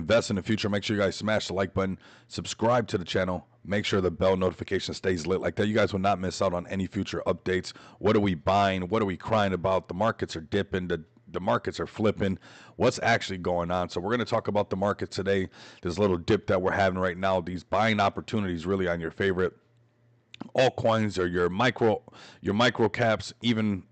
invest in the future, make sure you guys smash the like button, subscribe to the channel, make sure the bell notification stays lit like that. You guys will not miss out on any future updates. What are we buying? What are we crying about? The markets are dipping. The markets are flipping. What's actually going on? So we're going to talk about the market today. This little dip that we're having right now, these buying opportunities really on your favorite altcoins or your micro caps, even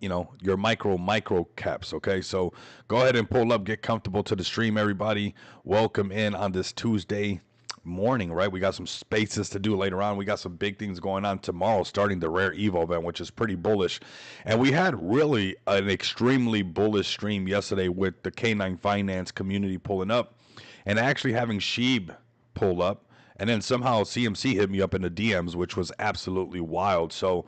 your micro caps. Okay, so go ahead and pull up, get comfortable to the stream, everybody. Welcome in on this Tuesday morning, right? We got some spaces to do later on. We got some big things going on tomorrow, starting the Rare Evo event, which is pretty bullish. And we had really an extremely bullish stream yesterday with the K9 Finance community pulling up and actually having Sheeb pull up. And then somehow CMC hit me up in the DMs, which was absolutely wild. So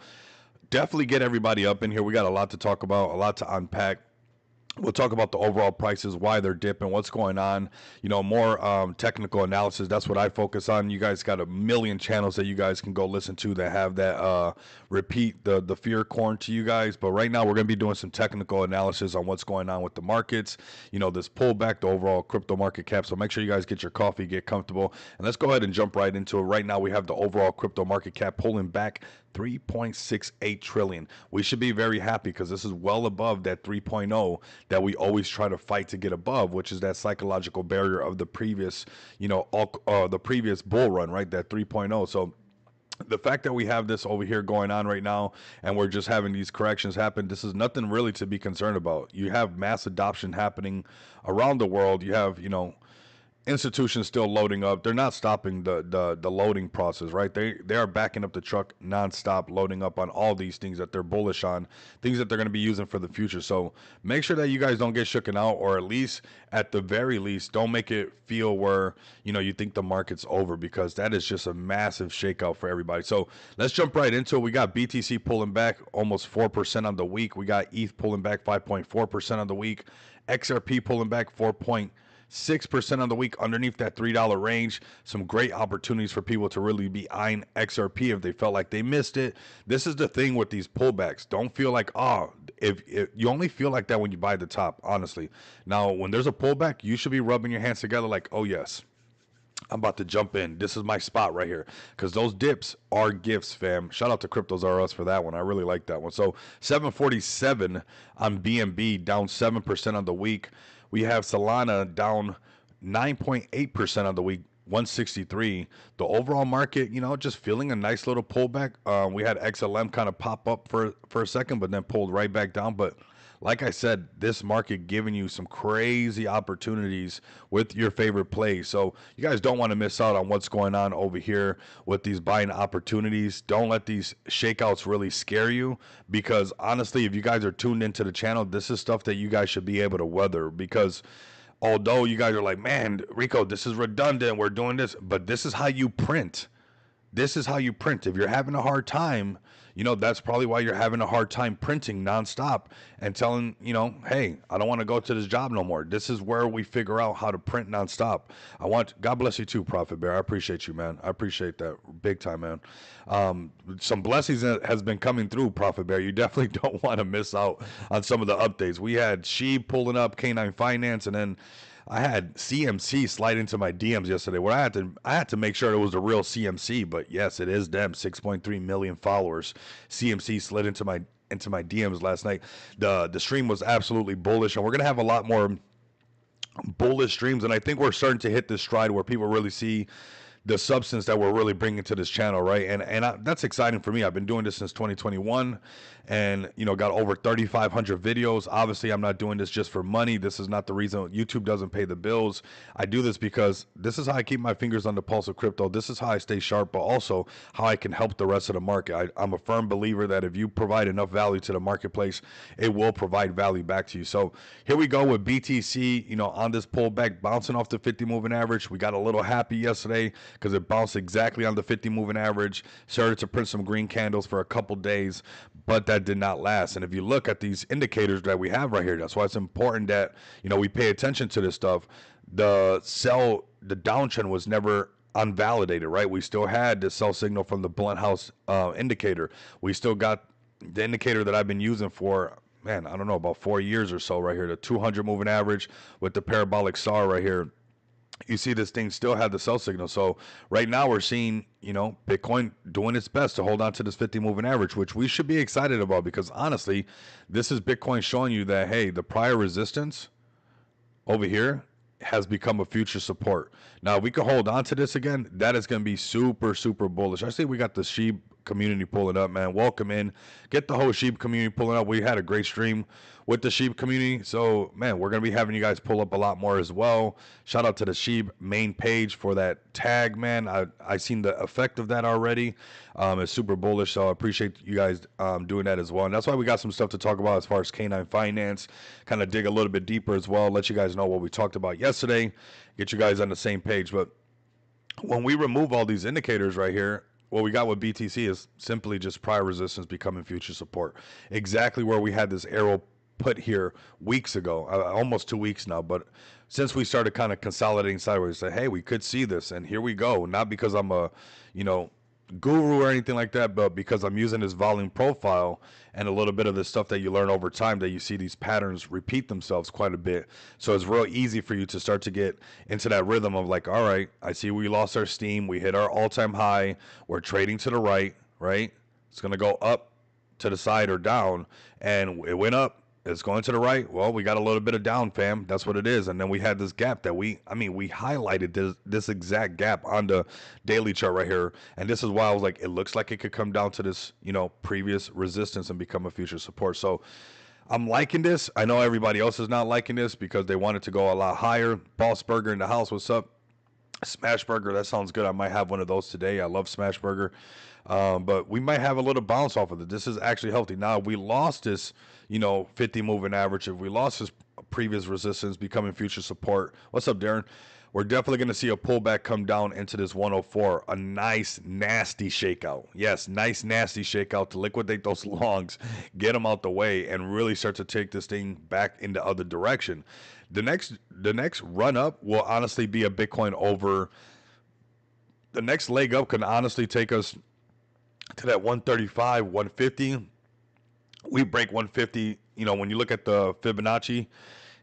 definitely get everybody up in here. We got a lot to talk about, a lot to unpack. We'll talk about the overall prices, why they're dipping, what's going on, more technical analysis. That's what I focus on. You guys got a million channels that you guys can go listen to that have that repeat the fear corn to you guys. But right now we're going to be doing some technical analysis on what's going on with the markets, this pullback, the overall crypto market cap. So make sure you guys get your coffee, get comfortable, and let's go ahead and jump right into it. Right now we have the overall crypto market cap pulling back 3.68 trillion. We should be very happy because this is well above that 3.0 that we always try to fight to get above, which is that psychological barrier of the previous, the previous bull run, right? That 3.0. So the fact that we have this over here going on right now and we're just having these corrections happen, this is nothing really to be concerned about. You have mass adoption happening around the world. You have, institutions still loading up. They're not stopping the loading process, right? They are backing up the truck nonstop, loading up on all these things that they're bullish on, things that they're going to be using for the future. So make sure that you guys don't get shooken out, or at least at the very least, don't make it feel where you think the market's over, because that is just a massive shakeout for everybody. So let's jump right into it. We got BTC pulling back almost 4% on the week. We got ETH pulling back 5.4% on the week. XRP pulling back 4.6% on the week underneath that $3 range. Some great opportunities for people to really be eyeing XRP if they felt like they missed it. This is the thing with these pullbacks. Don't feel like, if you only feel like that when you buy the top, honestly. Now, when there's a pullback, you should be rubbing your hands together like, oh yes, I'm about to jump in. This is my spot right here, because those dips are gifts, fam. Shout out to Cryptos R Us for that one. I really like that one. So 747 on BNB, down 7% on the week. We have Solana down 9.8% on the week, 163. The overall market, just feeling a nice little pullback. We had XLM kind of pop up for a second, but then pulled right back down. But like I said, this market giving you some crazy opportunities with your favorite plays. So you guys don't want to miss out on what's going on over here with these buying opportunities. Don't let these shakeouts really scare you, because honestly, if you guys are tuned into the channel, this is stuff that you guys should be able to weather. Because although you guys are like, man, Rico, this is redundant, we're doing this, but this is how you print. This is how you print. If you're having a hard time, that's probably why you're having a hard time printing nonstop and telling, hey, I don't want to go to this job no more. This is where we figure out how to print nonstop. God bless you too, Prophet Bear. I appreciate you, man. I appreciate that big time, man. Some blessings has been coming through, Prophet Bear. You definitely don't want to miss out on some of the updates. We had Sheeb pulling up, K9 Finance, and then I had CMC slide into my DMs yesterday, where I had to make sure it was a real CMC, but yes, it is them. 6.3 million followers. CMC slid into my DMs last night. The stream was absolutely bullish, and we're gonna have a lot more bullish streams, and I think we're starting to hit this stride where people really see the substance that we're really bringing to this channel, right? And that's exciting for me. I've been doing this since 2021, and got over 3,500 videos. Obviously, I'm not doing this just for money. This is not the reason. YouTube doesn't pay the bills. I do this because this is how I keep my fingers on the pulse of crypto. This is how I stay sharp, but also how I can help the rest of the market. I'm a firm believer that if you provide enough value to the marketplace, it will provide value back to you. So here we go with BTC, on this pullback, bouncing off the 50 moving average. We got a little happy yesterday because it bounced exactly on the 50 moving average, started to print some green candles for a couple days, but that did not last. And if you look at these indicators that we have right here, that's why it's important that we pay attention to this stuff. The downtrend was never unvalidated, right? We still had the sell signal from the Blunt House indicator. We still got the indicator that I've been using for, man, I don't know, about 4 years or so right here, the 200 moving average with the parabolic star right here. you see this thing still had the sell signal. So right now we're seeing, Bitcoin doing its best to hold on to this 50 moving average, which we should be excited about because honestly, this is Bitcoin showing you that, hey, the prior resistance over here has become a future support. Now, if we could hold on to this again, that is going to be super, super bullish. I see we got the Sheep community pulling up, man. Welcome in. Get the whole Sheep community pulling up. We had a great stream with the Sheep community. So, man, we're going to be having you guys pull up a lot more as well. Shout out to the Sheep main page for that tag, man. I seen the effect of that already. It's super bullish, so I appreciate you guys doing that as well. And that's why we got some stuff to talk about as far as K9 Finance, kind of dig a little bit deeper as well, let you guys know what we talked about yesterday, get you guys on the same page. But when we remove all these indicators right here, what we got with BTC is simply just prior resistance becoming future support. Exactly where we had this arrow put here weeks ago, almost 2 weeks now. But since we started kind of consolidating sideways, say, hey, we could see this, and here we go. Not because I'm a, guru or anything like that, but because I'm using this volume profile and a little bit of the stuff that you learn over time, that you see these patterns repeat themselves quite a bit. So it's real easy for you to start to get into that rhythm of like, all right, I see we lost our steam, we hit our all-time high, we're trading to the right, it's going to go up to the side or down, and it went up. It's going to the right. Well, we got a little bit of down, fam. That's what it is. And then we had this gap that we highlighted this exact gap on the daily chart right here. And this is why I was like, it looks like it could come down to this, previous resistance and become a future support. So I'm liking this. I know everybody else is not liking this because they want it to go a lot higher. Boss Burger in the house. What's up? Smash Burger. That sounds good. I might have one of those today. I love Smash Burger. But we might have a little bounce off of it. This is actually healthy. Now, if we lost this, 50 moving average, if we lost this previous resistance becoming future support, what's up, Darren? We're definitely going to see a pullback come down into this 104, a nice, nasty shakeout. Yes, nice, nasty shakeout to liquidate those longs, get them out the way, and really start to take this thing back in the other direction. The next run up will honestly be a Bitcoin over. The next leg up can honestly take us to that 135, 150. We break 150. When you look at the Fibonacci,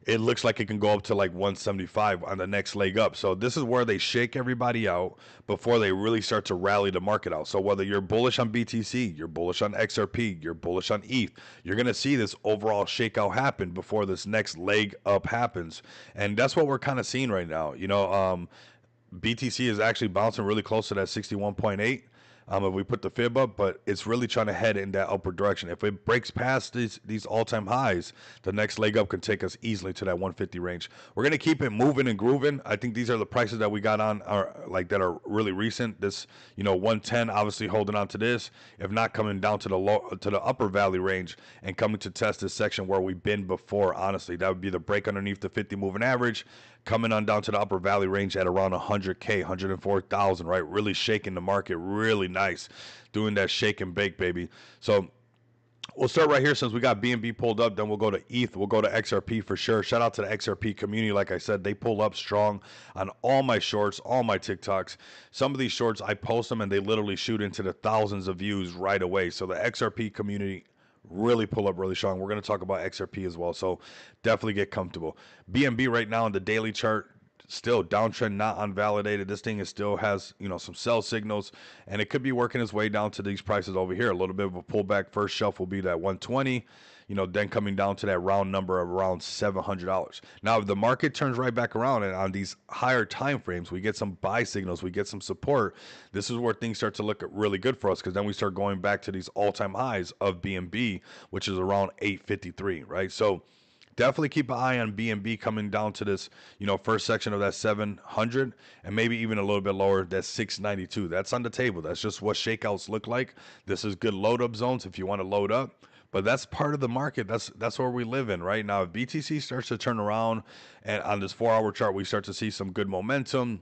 it looks like it can go up to like 175 on the next leg up. So this is where they shake everybody out before they really start to rally the market out. So whether you're bullish on BTC, you're bullish on XRP, you're bullish on ETH, you're going to see this overall shakeout happen before this next leg up happens. And that's what we're kind of seeing right now. BTC is actually bouncing really close to that 61.8. If we put the fib up, but it's really trying to head in that upward direction. If it breaks past these all-time highs, the next leg up can take us easily to that 150 range. We're going to keep it moving and grooving. I think these are the prices that we got on that are really recent. This, 110 obviously holding on to this, if not coming down to the upper valley range and coming to test this section where we've been before. Honestly, that would be the break underneath the 50 moving average, coming on down to the upper valley range at around 100K, 104,000, right? Really shaking the market, really nice, doing that shake and bake, baby. So we'll start right here since we got BNB pulled up. Then we'll go to ETH. We'll go to XRP for sure. Shout out to the XRP community. Like I said, they pull up strong on all my shorts, all my TikToks. Some of these shorts, I post them and they literally shoot into the thousands of views right away. So the XRP community really pull up really strong. We're going to talk about XRP as well, so definitely get comfortable. BNB right now on the daily chart, still downtrend, not unvalidated. This thing still has some sell signals, and it could be working its way down to these prices over here. A little bit of a pullback. First shelf will be that 120. Then coming down to that round number of around $700. Now, if the market turns right back around and on these higher time frames, we get some buy signals, we get some support, this is where things start to look really good for us, because then we start going back to these all-time highs of BNB, which is around 853, right? So definitely keep an eye on BNB coming down to this, first section of that 700 and maybe even a little bit lower, that 692. That's on the table. That's just what shakeouts look like. This is good load up zones if you want to load up. But that's part of the market. That's where we live in right now. If BTC starts to turn around and on this 4-hour chart, we start to see some good momentum,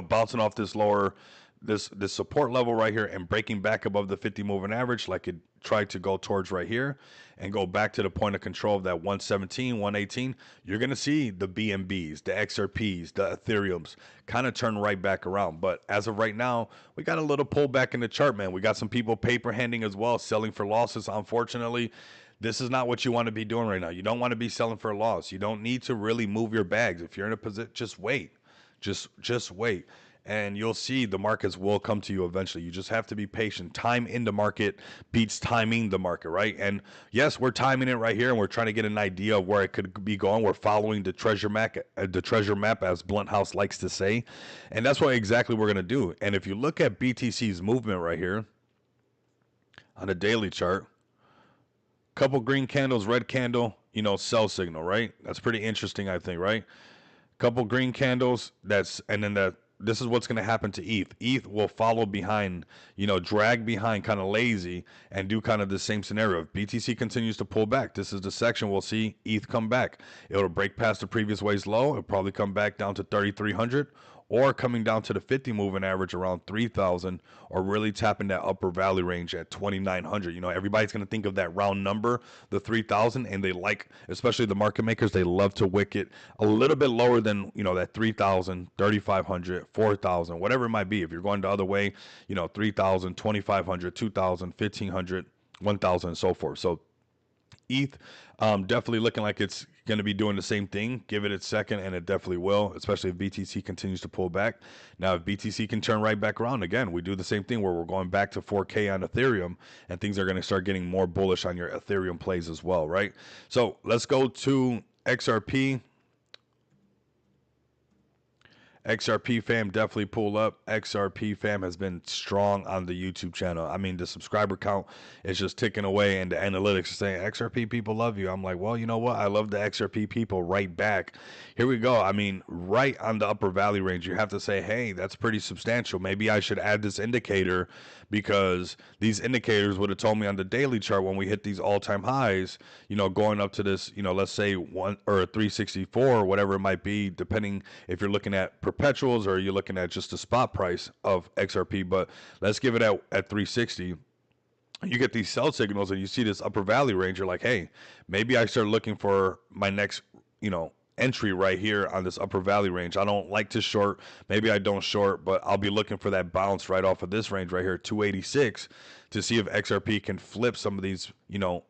bouncing off this lower, this support level right here and breaking back above the 50 moving average like it tried to go towards right here and go back to the point of control of that 117, 118, you're going to see the BNBs, the XRPs, the Ethereums kind of turn right back around. But as of right now, we got a little pullback in the chart, man. We got some people paper handing as well, selling for losses. Unfortunately, this is not what you want to be doing right now. You don't want to be selling for a loss. You don't need to really move your bags. If you're in a position, just wait. Just wait. And you'll see the markets will come to you eventually. You just have to be patient. Time in the market beats timing the market, right? And yes, we're timing it right here, and we're trying to get an idea of where it could be going. We're following the treasure map, as Blunthouse likes to say, and that's what exactly we're gonna do. And if you look at BTC's movement right here on a daily chart, couple green candles, red candle, sell signal, right? That's pretty interesting, I think, right? Couple green candles, and then this is what's going to happen to ETH. ETH will follow behind, drag behind, kind of lazy, and do kind of the same scenario. If BTC continues to pull back, this is the section we'll see ETH come back. It'll break past the previous way's low. It'll probably come back down to 3,300, or coming down to the 50 moving average around 3,000, or really tapping that upper valley range at 2,900. Everybody's going to think of that round number, the 3,000, and they like, especially the market makers, they love to wick it a little bit lower than, that 3,000, 3,500, 4,000, whatever it might be. If you're going the other way, 3,000, 2,500, 2,000, 1,500, 1,000, and so forth. So ETH definitely looking like it's going to be doing the same thing. Give it its second, and it definitely will, especially if BTC continues to pull back. Now, if BTC can turn right back around again, we do the same thing where we're going back to 4K on Ethereum, and things are going to start getting more bullish on your Ethereum plays as well, right? So let's go to XRP. XRP fam, definitely pull up. XRP fam has been strong on the YouTube channel. I mean, the subscriber count is just ticking away, and the analytics are saying XRP people love you. I'm like, well, you know what? I love the XRP people right back. Here we go. I mean, right on the upper valley range, you have to say, hey, that's pretty substantial. Maybe I should add this indicator, because these indicators would have told me on the daily chart when we hit these all-time highs, going up to this, let's say 364 or whatever it might be, depending if you're looking at perpetuals or you're looking at just the spot price of XRP. But let's give it at 360. You get these sell signals and you see this upper valley range. You're like, hey, maybe I start looking for my next, entry right here on this upper valley range. I don't like to short. Maybe I don't short, but I'll be looking for that bounce right off of this range right here, 286, to see if XRP can flip some of these,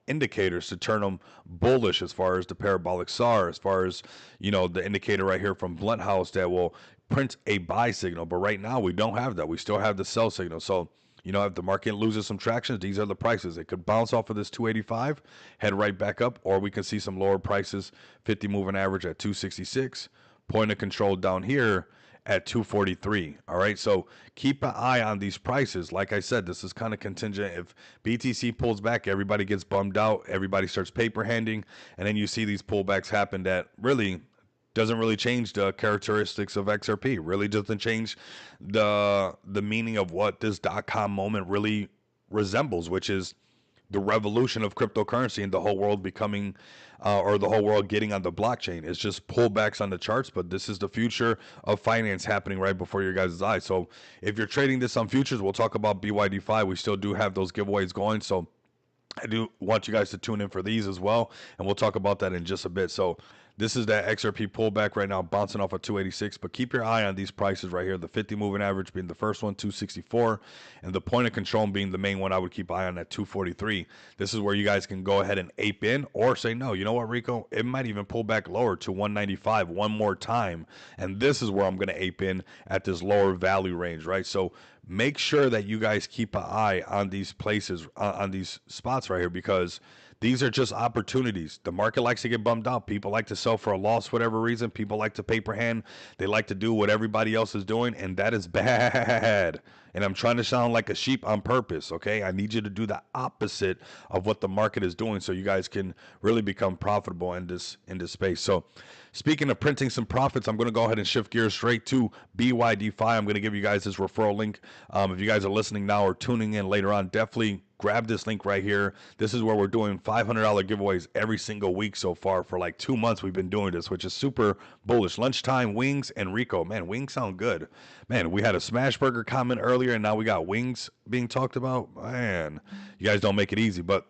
indicators to turn them bullish, as far as the parabolic SAR, as far as, the indicator right here from Blunthouse that will print a buy signal. But right now we don't have that. We still have the sell signal. So, if the market loses some traction, these are the prices. It could bounce off of this 285, head right back up, or we can see some lower prices, 50 moving average at 266, point of control down here at 243. All right, so keep an eye on these prices. Like I said, this is kind of contingent. If BTC pulls back, everybody gets bummed out, everybody starts paper handing, and then you see these pullbacks happen that really doesn't really change the characteristics of XRP. Really doesn't change the meaning of what this .com moment really resembles, which is the revolution of cryptocurrency and the whole world becoming, or the whole world getting on the blockchain. It's just pullbacks on the charts, but this is the future of finance happening right before your guys' eyes. So if you're trading this on futures, we'll talk about BYD5. We still do have those giveaways going, so I do want you guys to tune in for these as well, and we'll talk about that in just a bit. So this is that XRP pullback right now, bouncing off of 286, but keep your eye on these prices right here. The 50 moving average being the first one, 264, and the point of control being the main one I would keep eye on at 243. This is where you guys can go ahead and ape in, or say, no, you know what, Rico? It might even pull back lower to 195 one more time, and this is where I'm going to ape in at this lower value range, right? So make sure that you guys keep an eye on these places, on these spots right here, because these are just opportunities. The market likes to get bummed out. People like to sell for a loss, for whatever reason. People like to paper hand. They like to do what everybody else is doing, and that is bad. And I'm trying to sound like a sheep on purpose, okay? I need you to do the opposite of what the market is doing so you guys can really become profitable in this space. So speaking of printing some profits, I'm going to go ahead and shift gears straight to BYD5. I'm going to give you guys this referral link. If you guys are listening now or tuning in later on, definitely grab this link right here. This is where we're doing $500 giveaways every single week so far. For like 2 months we've been doing this, which is super bullish. Lunchtime, wings, and Rico. Man, wings sound good. Man, we had a smash burger comment earlier, and now we got wings being talked about. Man, you guys don't make it easy, but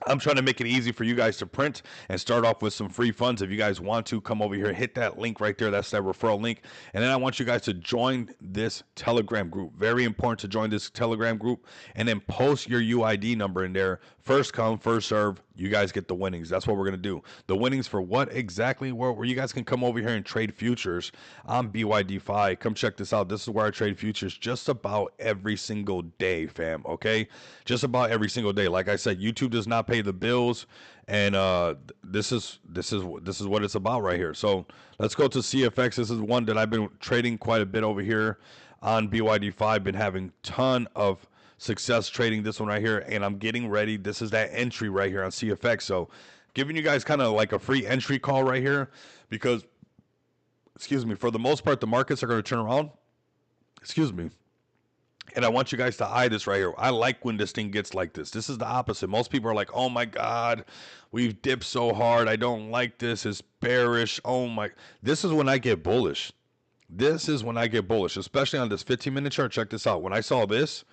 I'm trying to make it easy for you guys to print and start off with some free funds. If you guys want to, come over here, hit that link right there. That's that referral link. And then I want you guys to join this Telegram group. Very important to join this Telegram group. And then post your UID number in there. First come, first serve. you guys get the winnings. That's what we're going to do. The winnings for what exactly? Where you guys can come over here and trade futures on BYD-Fi. Come check this out. This is where I trade futures just about every single day, fam. Okay? Just about every single day. Like I said, YouTube does not pay the bills. And this is what it's about right here. So let's go to CFX. This is one that I've been trading quite a bit over here on BYD-Fi. Been having ton of success trading this one right here, and I'm getting ready. This is that entry right here on CFX. So giving you guys kind of like a free entry call right here because, excuse me, for the most part, the markets are going to turn around. Excuse me. And I want you guys to eye this right here. I like when this thing gets like this. This is the opposite. Most people are like, oh my God, we've dipped so hard. I don't like this. It's bearish. Oh my. This is when I get bullish. This is when I get bullish, especially on this 15-minute chart. Check this out. When I saw this,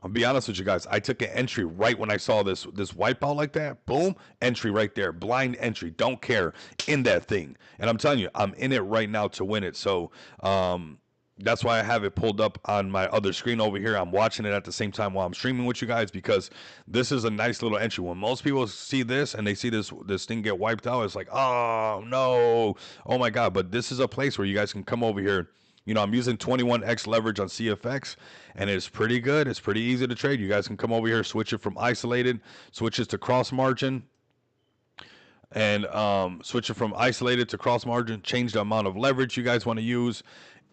I'll be honest with you guys. I took an entry right when I saw this wipeout like that. Boom, entry right there. Blind entry. Don't care in that thing. And I'm telling you, I'm in it right now to win it. So that's why I have it pulled up on my other screen over here. I'm watching it at the same time while I'm streaming with you guys because this is a nice little entry. When most people see this and they see this thing get wiped out, it's like, oh no, oh my God. But this is a place where you guys can come over here. You know, I'm using 21x leverage on CFX, and it's pretty good. It's pretty easy to trade. You guys can come over here, switch it from isolated, switch it to cross margin, and switch it from isolated to cross margin, change the amount of leverage you guys want to use.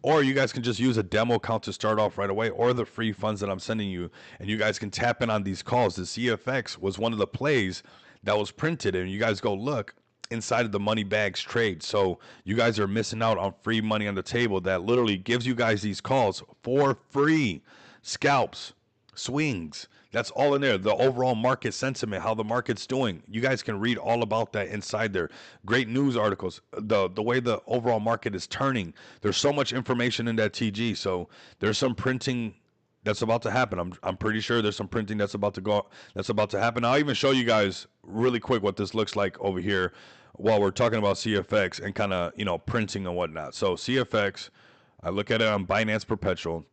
Or you guys can just use a demo account to start off right away, or the free funds that I'm sending you, and you guys can tap in on these calls. The CFX was one of the plays that was printed, and you guys go look inside of the Money Bags trade. So you guys are missing out on free money on the table that literally gives you guys these calls for free. Scalps, swings, that's all in there. The overall market sentiment, how the market's doing. You guys can read all about that inside there. Great news articles, the way the overall market is turning. There's so much information in that TG. So there's some printing that's about to happen. I'm pretty sure there's some printing that's about to happen. I'll even show you guys really quick what this looks like over here while we're talking about CFX and kind of, you know, printing and whatnot. So CFX, I look at it on Binance Perpetual,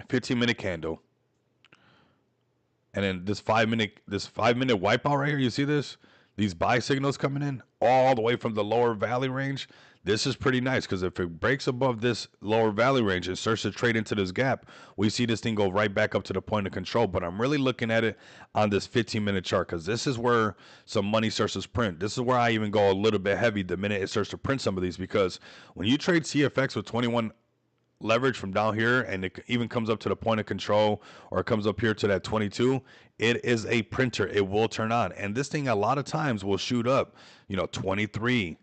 15-minute candle. And then this 5-minute wipeout right here, you see this? These buy signals coming in all the way from the lower valley range. This is pretty nice because if it breaks above this lower valley range and starts to trade into this gap, we see this thing go right back up to the point of control. But I'm really looking at it on this 15-minute chart because this is where some money starts to print. This is where I even go a little bit heavy the minute it starts to print some of these, because when you trade CFX with 21 leverage from down here and it even comes up to the point of control, or it comes up here to that 22, it is a printer. It will turn on, and this thing a lot of times will shoot up, you know, 23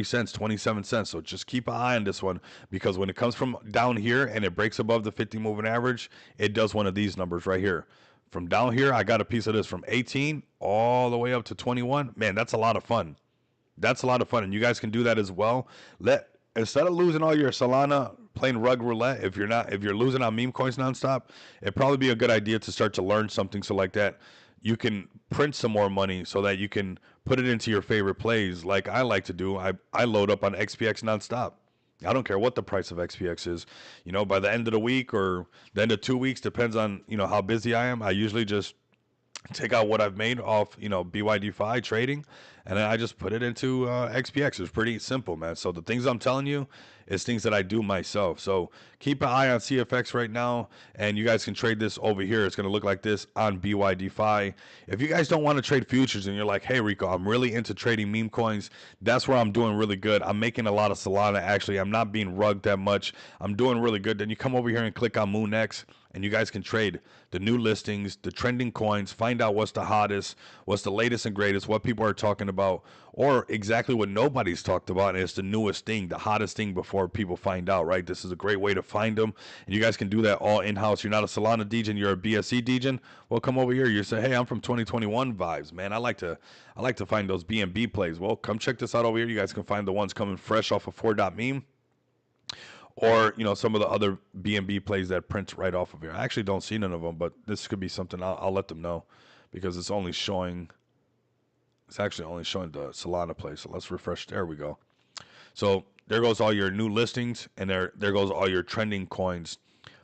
cents, 27 cents. So just keep an eye on this one, because when it comes from down here and it breaks above the 50 moving average, it does one of these numbers right here. From down here, I got a piece of this from 18 all the way up to 21. Man, that's a lot of fun. That's a lot of fun, and you guys can do that as well. Instead of losing all your Solana playing rug roulette, if you're losing on meme coins nonstop, it'd probably be a good idea to start to learn something so like that you can print some more money so that you can put it into your favorite plays. Like I like to do, I load up on XPX nonstop. I don't care what the price of XPX is. You know, by the end of the week or the end of 2 weeks, depends on, you know, how busy I am. I usually just take out what I've made off, you know, BYD-Fi trading, and then I just put it into XPX. It's pretty simple, man. So the things I'm telling you is things that I do myself. So keep an eye on CFX right now, and you guys can trade this over here. It's going to look like this on BYD-Fi. If you guys don't want to trade futures and you're like, hey, Rico, I'm really into trading meme coins, that's where I'm doing really good. I'm making a lot of Solana, actually. I'm not being rugged that much. I'm doing really good. Then you come over here and click on MoonX, and you guys can trade the new listings, the trending coins, find out what's the hottest, what's the latest and greatest, what people are talking about, or exactly what nobody's talked about, and it's the newest thing, the hottest thing before people find out, right? This is a great way to find them, and you guys can do that all in-house. You're not a Solana degen, you're a BSC degen. Well, come over here. You say, hey, I'm from 2021 vibes, man. I like to find those BNB plays. Well, come check this out over here. You guys can find the ones coming fresh off of 4.meme. Or, you know, some of the other BNB plays that print right off of here. I actually don't see none of them, but this could be something I'll let them know, because it's actually only showing the Solana play. So let's refresh. There we go. So there goes all your new listings, and there goes all your trending coins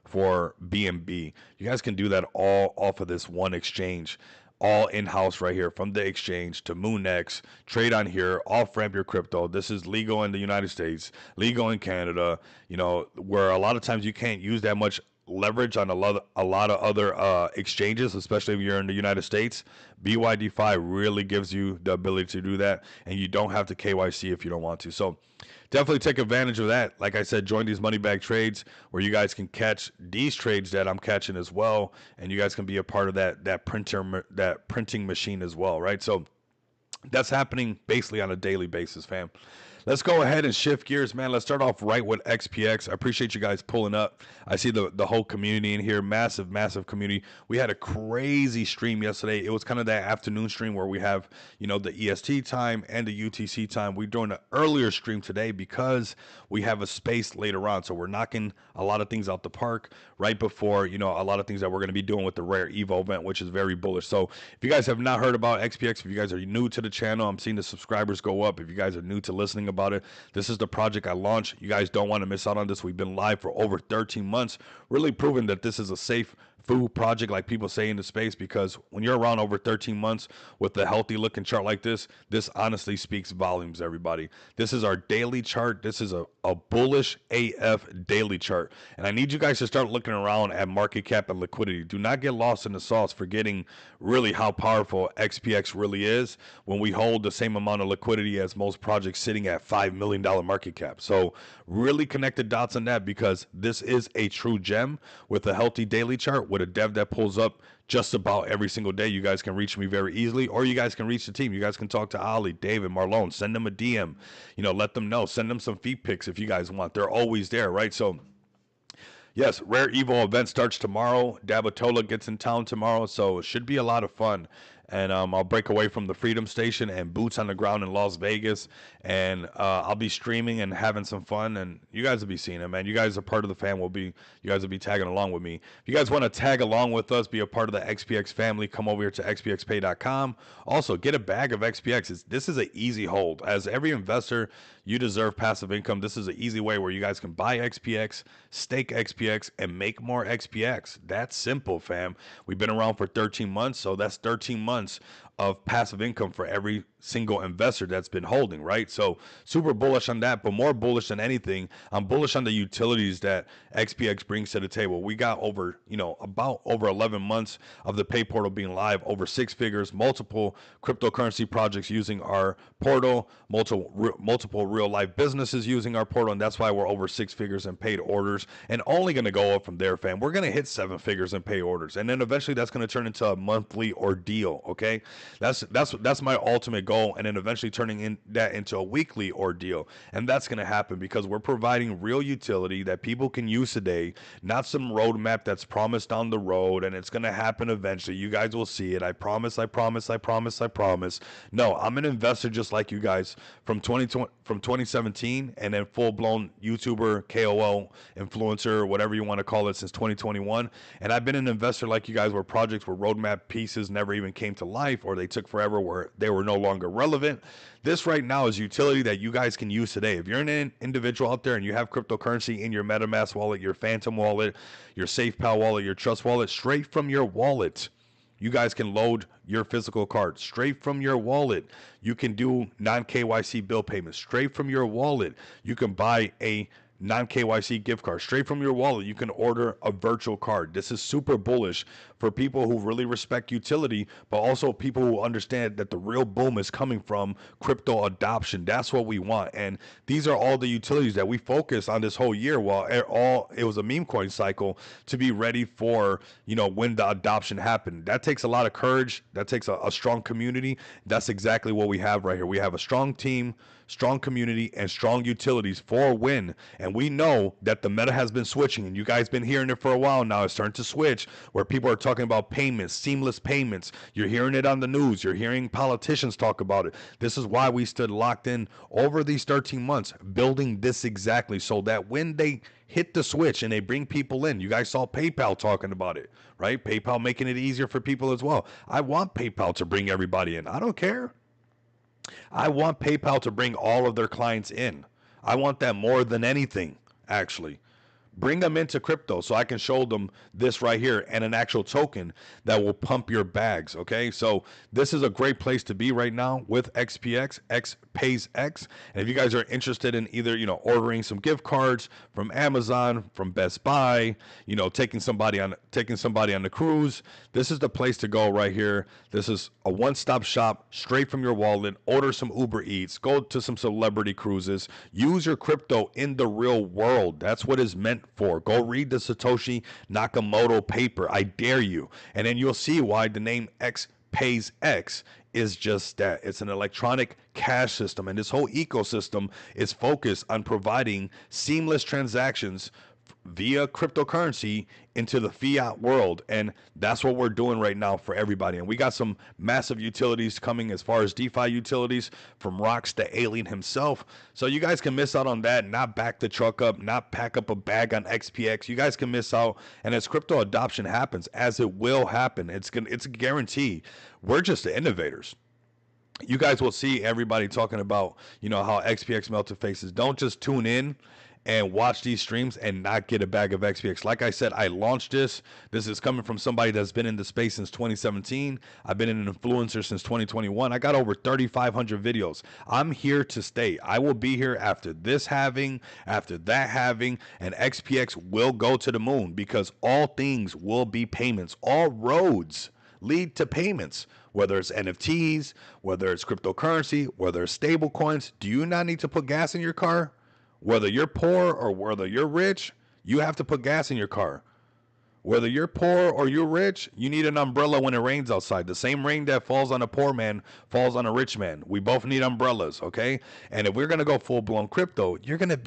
for BNB. You guys can do that all off of this one exchange. all in-house right here from the exchange to MoonX. Trade on here, off-ramp your crypto. This is legal in the United States, legal in Canada, where a lot of times you can't use that much leverage on a lot of other exchanges, especially if you're in the United States. BYD5 really gives you the ability to do that, and you don't have to KYC if you don't want to. So definitely take advantage of that. Like I said, join these money bag trades where you guys can catch these trades that I'm catching as well, and you guys can be a part of that printing machine as well, right? So that's happening basically on a daily basis, fam. Let's go ahead and shift gears, man. Let's start off right with XPX. I appreciate you guys pulling up. I see the whole community in here, massive, massive community. We had a crazy stream yesterday. It was kind of that afternoon stream where we have, the EST time and the UTC time. We're doing an earlier stream today because we have a space later on. So we're knocking a lot of things out the park right before, a lot of things that we're going to be doing with the Rare Evo event, which is very bullish. So if you guys have not heard about XPX, if you guys are new to the channel, I'm seeing the subscribers go up. If you guys are new to listening about it, this is the project I launched. You guys don't want to miss out on this. We've been live for over 13 months, really proving that this is a safe food project, like people say in the space, because when you're around over 13 months with a healthy looking chart like this honestly speaks volumes, everybody. This is our daily chart. This is a bullish AF daily chart. And I need you guys to start looking around at market cap and liquidity. Do not get lost in the sauce, forgetting really how powerful XPX really is when we hold the same amount of liquidity as most projects sitting at $5 million market cap. So really connect the dots on that, because this is a true gem with a healthy daily chart, with a dev that pulls up just about every single day. You guys can reach me very easily, or you guys can reach the team. You guys can talk to Ali, David, Marlon, send them a DM, let them know, send them some feed pics if you guys want. They're always there, right? So yes, Rare Evo event starts tomorrow. Dabatola gets in town tomorrow, so it should be a lot of fun. And I'll break away from the Freedom Station and boots on the ground in Las Vegas, and I'll be streaming and having some fun, and you guys will be seeing it, man. You guys are part of the fam. You guys will be tagging along with me. If you guys want to tag along with us, be a part of the XPX family, come over here to xpxpay.com. Also, get a bag of XPX. This is an easy hold. As every investor, you deserve passive income. This is an easy way where you guys can buy XPX, stake XPX, and make more XPX. That's simple, fam. We've been around for 13 months, so that's 13 months of passive income for every single investor that's been holding, right? So super bullish on that, but more bullish than anything, I'm bullish on the utilities that XPX brings to the table. We got over, about over 11 months of the Pay portal being live, over 6 figures, multiple cryptocurrency projects using our portal, multiple real life businesses using our portal, and that's why we're over 6 figures in paid orders, and only going to go up from there, fam. We're going to hit 7 figures in paid orders, and then eventually that's going to turn into a monthly ordeal, okay? That's my ultimate goal, and then eventually turning that into a weekly ordeal. And that's going to happen because we're providing real utility that people can use today, not some roadmap that's promised down the road, and it's going to happen eventually. You guys will see it. I promise, I promise, I promise, I promise. No, I'm an investor just like you guys from 2017, and then full-blown YouTuber, KOL, influencer, whatever you want to call it, since 2021. And I've been an investor like you guys where projects where roadmap pieces never even came to life, or they took forever, where they were no longer relevant. This right now is utility that you guys can use today. If you're an individual out there and you have cryptocurrency in your MetaMask wallet, your Phantom wallet, your SafePal wallet, your Trust wallet, straight from your wallet, you guys can load your physical card straight from your wallet. You can do non-KYC bill payments straight from your wallet. You can buy a non-KYC gift card straight from your wallet. You can order a virtual card. This is super bullish for people who really respect utility, but also people who understand that the real boom is coming from crypto adoption. That's what we want. And these are all the utilities that we focus on this whole year while it was a meme coin cycle, to be ready for, when the adoption happened. That takes a lot of courage. That takes a strong community. That's exactly what we have right here. We have a strong team, strong community, and strong utilities for a win. And we know that the meta has been switching, and you guys been hearing it for a while now. It's starting to switch, where people are talking about payments, seamless payments. You're hearing it on the news. You're hearing politicians talk about it. This is why we stood locked in over these 13 months, building this exactly, so that when they hit the switch and they bring people in, you guys saw PayPal talking about it, right? PayPal making it easier for people as well. I want PayPal to bring everybody in. I don't care. I want PayPal to bring all of their clients in. I want that more than anything, actually, Bring them into crypto so I can show them this right here and an actual token that will pump your bags. Okay, so this is a great place to be right now with XPX, X Pays X. And if you guys are interested in either, ordering some gift cards from Amazon, from Best Buy, taking somebody on the cruise, this is the place to go right here. This is a one-stop shop straight from your wallet. Order some Uber Eats, go to some celebrity cruises, use your crypto in the real world. That's what it's meant for. Go read the Satoshi Nakamoto paper. I dare you. And then you'll see why the name X Pays X is just that. It's an electronic cash system, and this whole ecosystem is focused on providing seamless transactions via cryptocurrency into the fiat world. And that's what we're doing right now for everybody. And we got some massive utilities coming as far as DeFi utilities from Rocks to Alien himself. So you guys can miss out on that, not back the truck up, not pack up a bag on XPX. You guys can miss out. And as crypto adoption happens, as it will happen, it's a guarantee. We're just the innovators. You guys will see everybody talking about, how XPX melted faces. Don't just tune in and watch these streams and not get a bag of XPX. Like I said, I launched this. This is coming from somebody that's been in the space since 2017. I've been an influencer since 2021. I got over 3,500 videos. I'm here to stay. I will be here after this halving, after that halving, and XPX will go to the moon because all things will be payments. All roads lead to payments, whether it's NFTs, whether it's cryptocurrency, whether it's stable coins. Do you not need to put gas in your car? Whether you're poor or whether you're rich, you have to put gas in your car. Whether you're poor or you're rich, you need an umbrella when it rains outside. The same rain that falls on a poor man falls on a rich man. We both need umbrellas, okay? And if we're gonna go full blown crypto, you're gonna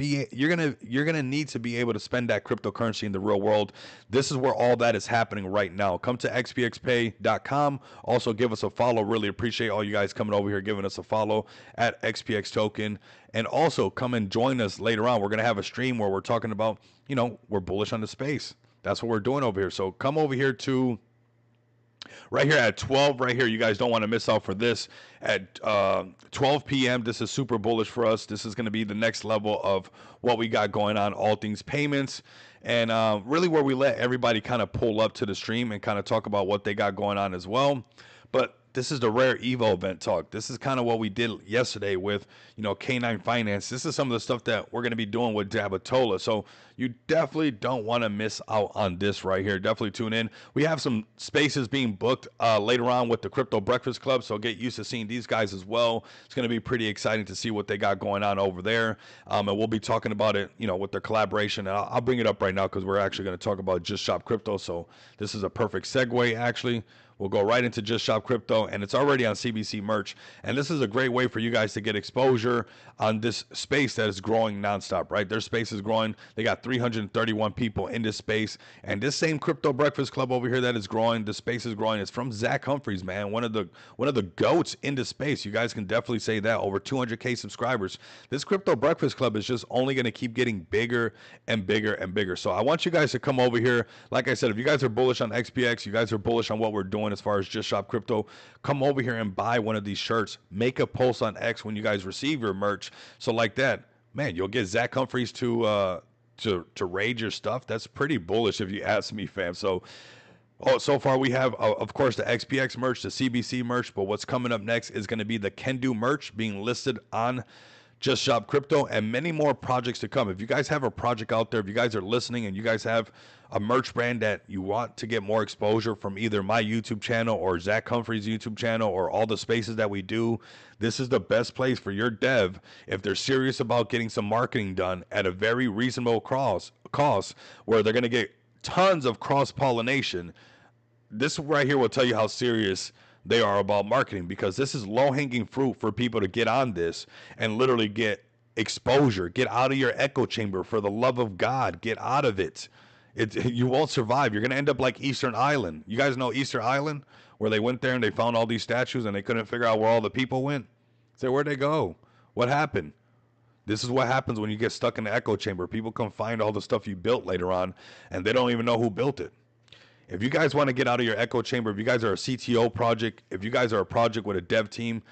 need to be able to spend that cryptocurrency in the real world. This is where all that is happening right now. Come to xpxpay.com. Also give us a follow. Really appreciate all you guys coming over here, giving us a follow at XPX Token. And also come and join us later on. We're gonna have a stream where we're talking about, we're bullish on the space. That's what we're doing over here. So come over here to right here at 12 right here. You guys don't want to miss out for this at 12 p.m. This is super bullish for us. This is going to be the next level of what we got going on, all things payments. And really where we let everybody kind of pull up to the stream and kind of talk about what they got going on as well. But this is the Rare Evo event talk. This is kind of what we did yesterday with, K9 Finance. This is some of the stuff that we're going to be doing with Dabatola. So you definitely don't want to miss out on this right here. Definitely tune in. We have some spaces being booked later on with the Crypto Breakfast Club. So get used to seeing these guys as well. It's going to be pretty exciting to see what they got going on over there. And we'll be talking about it, with their collaboration. And I'll bring it up right now because we're actually going to talk about Just Shop Crypto. So this is a perfect segue, actually. We'll go right into Just Shop Crypto, and it's already on CBC merch. And this is a great way for you guys to get exposure on this space that is growing nonstop, right? Their space is growing. They got 331 people in this space. And this same Crypto Breakfast Club over here that is growing, the space is growing. It's from Zach Humphreys, man, one of the goats in the space. You guys can definitely say that. Over 200K subscribers. This Crypto Breakfast Club is just only going to keep getting bigger and bigger and bigger. So I want you guys to come over here. Like I said, if you guys are bullish on XPX, you guys are bullish on what we're doing as far as Just Shop Crypto, come over here and buy one of these shirts. Make a post on X when you guys receive your merch. So like that, man, you'll get Zach Humphreys to raid your stuff. That's pretty bullish if you ask me, fam. So so far we have, of course, the XPX merch, the CBC merch, but what's coming up next is going to be the Kendu merch being listed on Just Shop Crypto, and many more projects to come. If you guys have a project out there, if you guys are listening and you guys have a merch brand that you want to get more exposure from either my YouTube channel or Zach Humphreys' YouTube channel or all the spaces that we do, this is the best place for your dev if they're serious about getting some marketing done at a very reasonable cost where they're going to get tons of cross-pollination. This right here will tell you how serious they are about marketing, because this is low-hanging fruit for people to get on this and literally get exposure. Get out of your echo chamber, for the love of God. Get out of it. You won't survive. You're going to end up like Easter Island. You guys know Easter Island, where they went there and they found all these statues and they couldn't figure out where all the people went? Say, where'd they go? What happened? This is what happens when you get stuck in the echo chamber. People come find all the stuff you built later on and they don't even know who built it. If you guys want to get out of your echo chamber, if you guys are a CTO project, if you guys are a project with a dev team,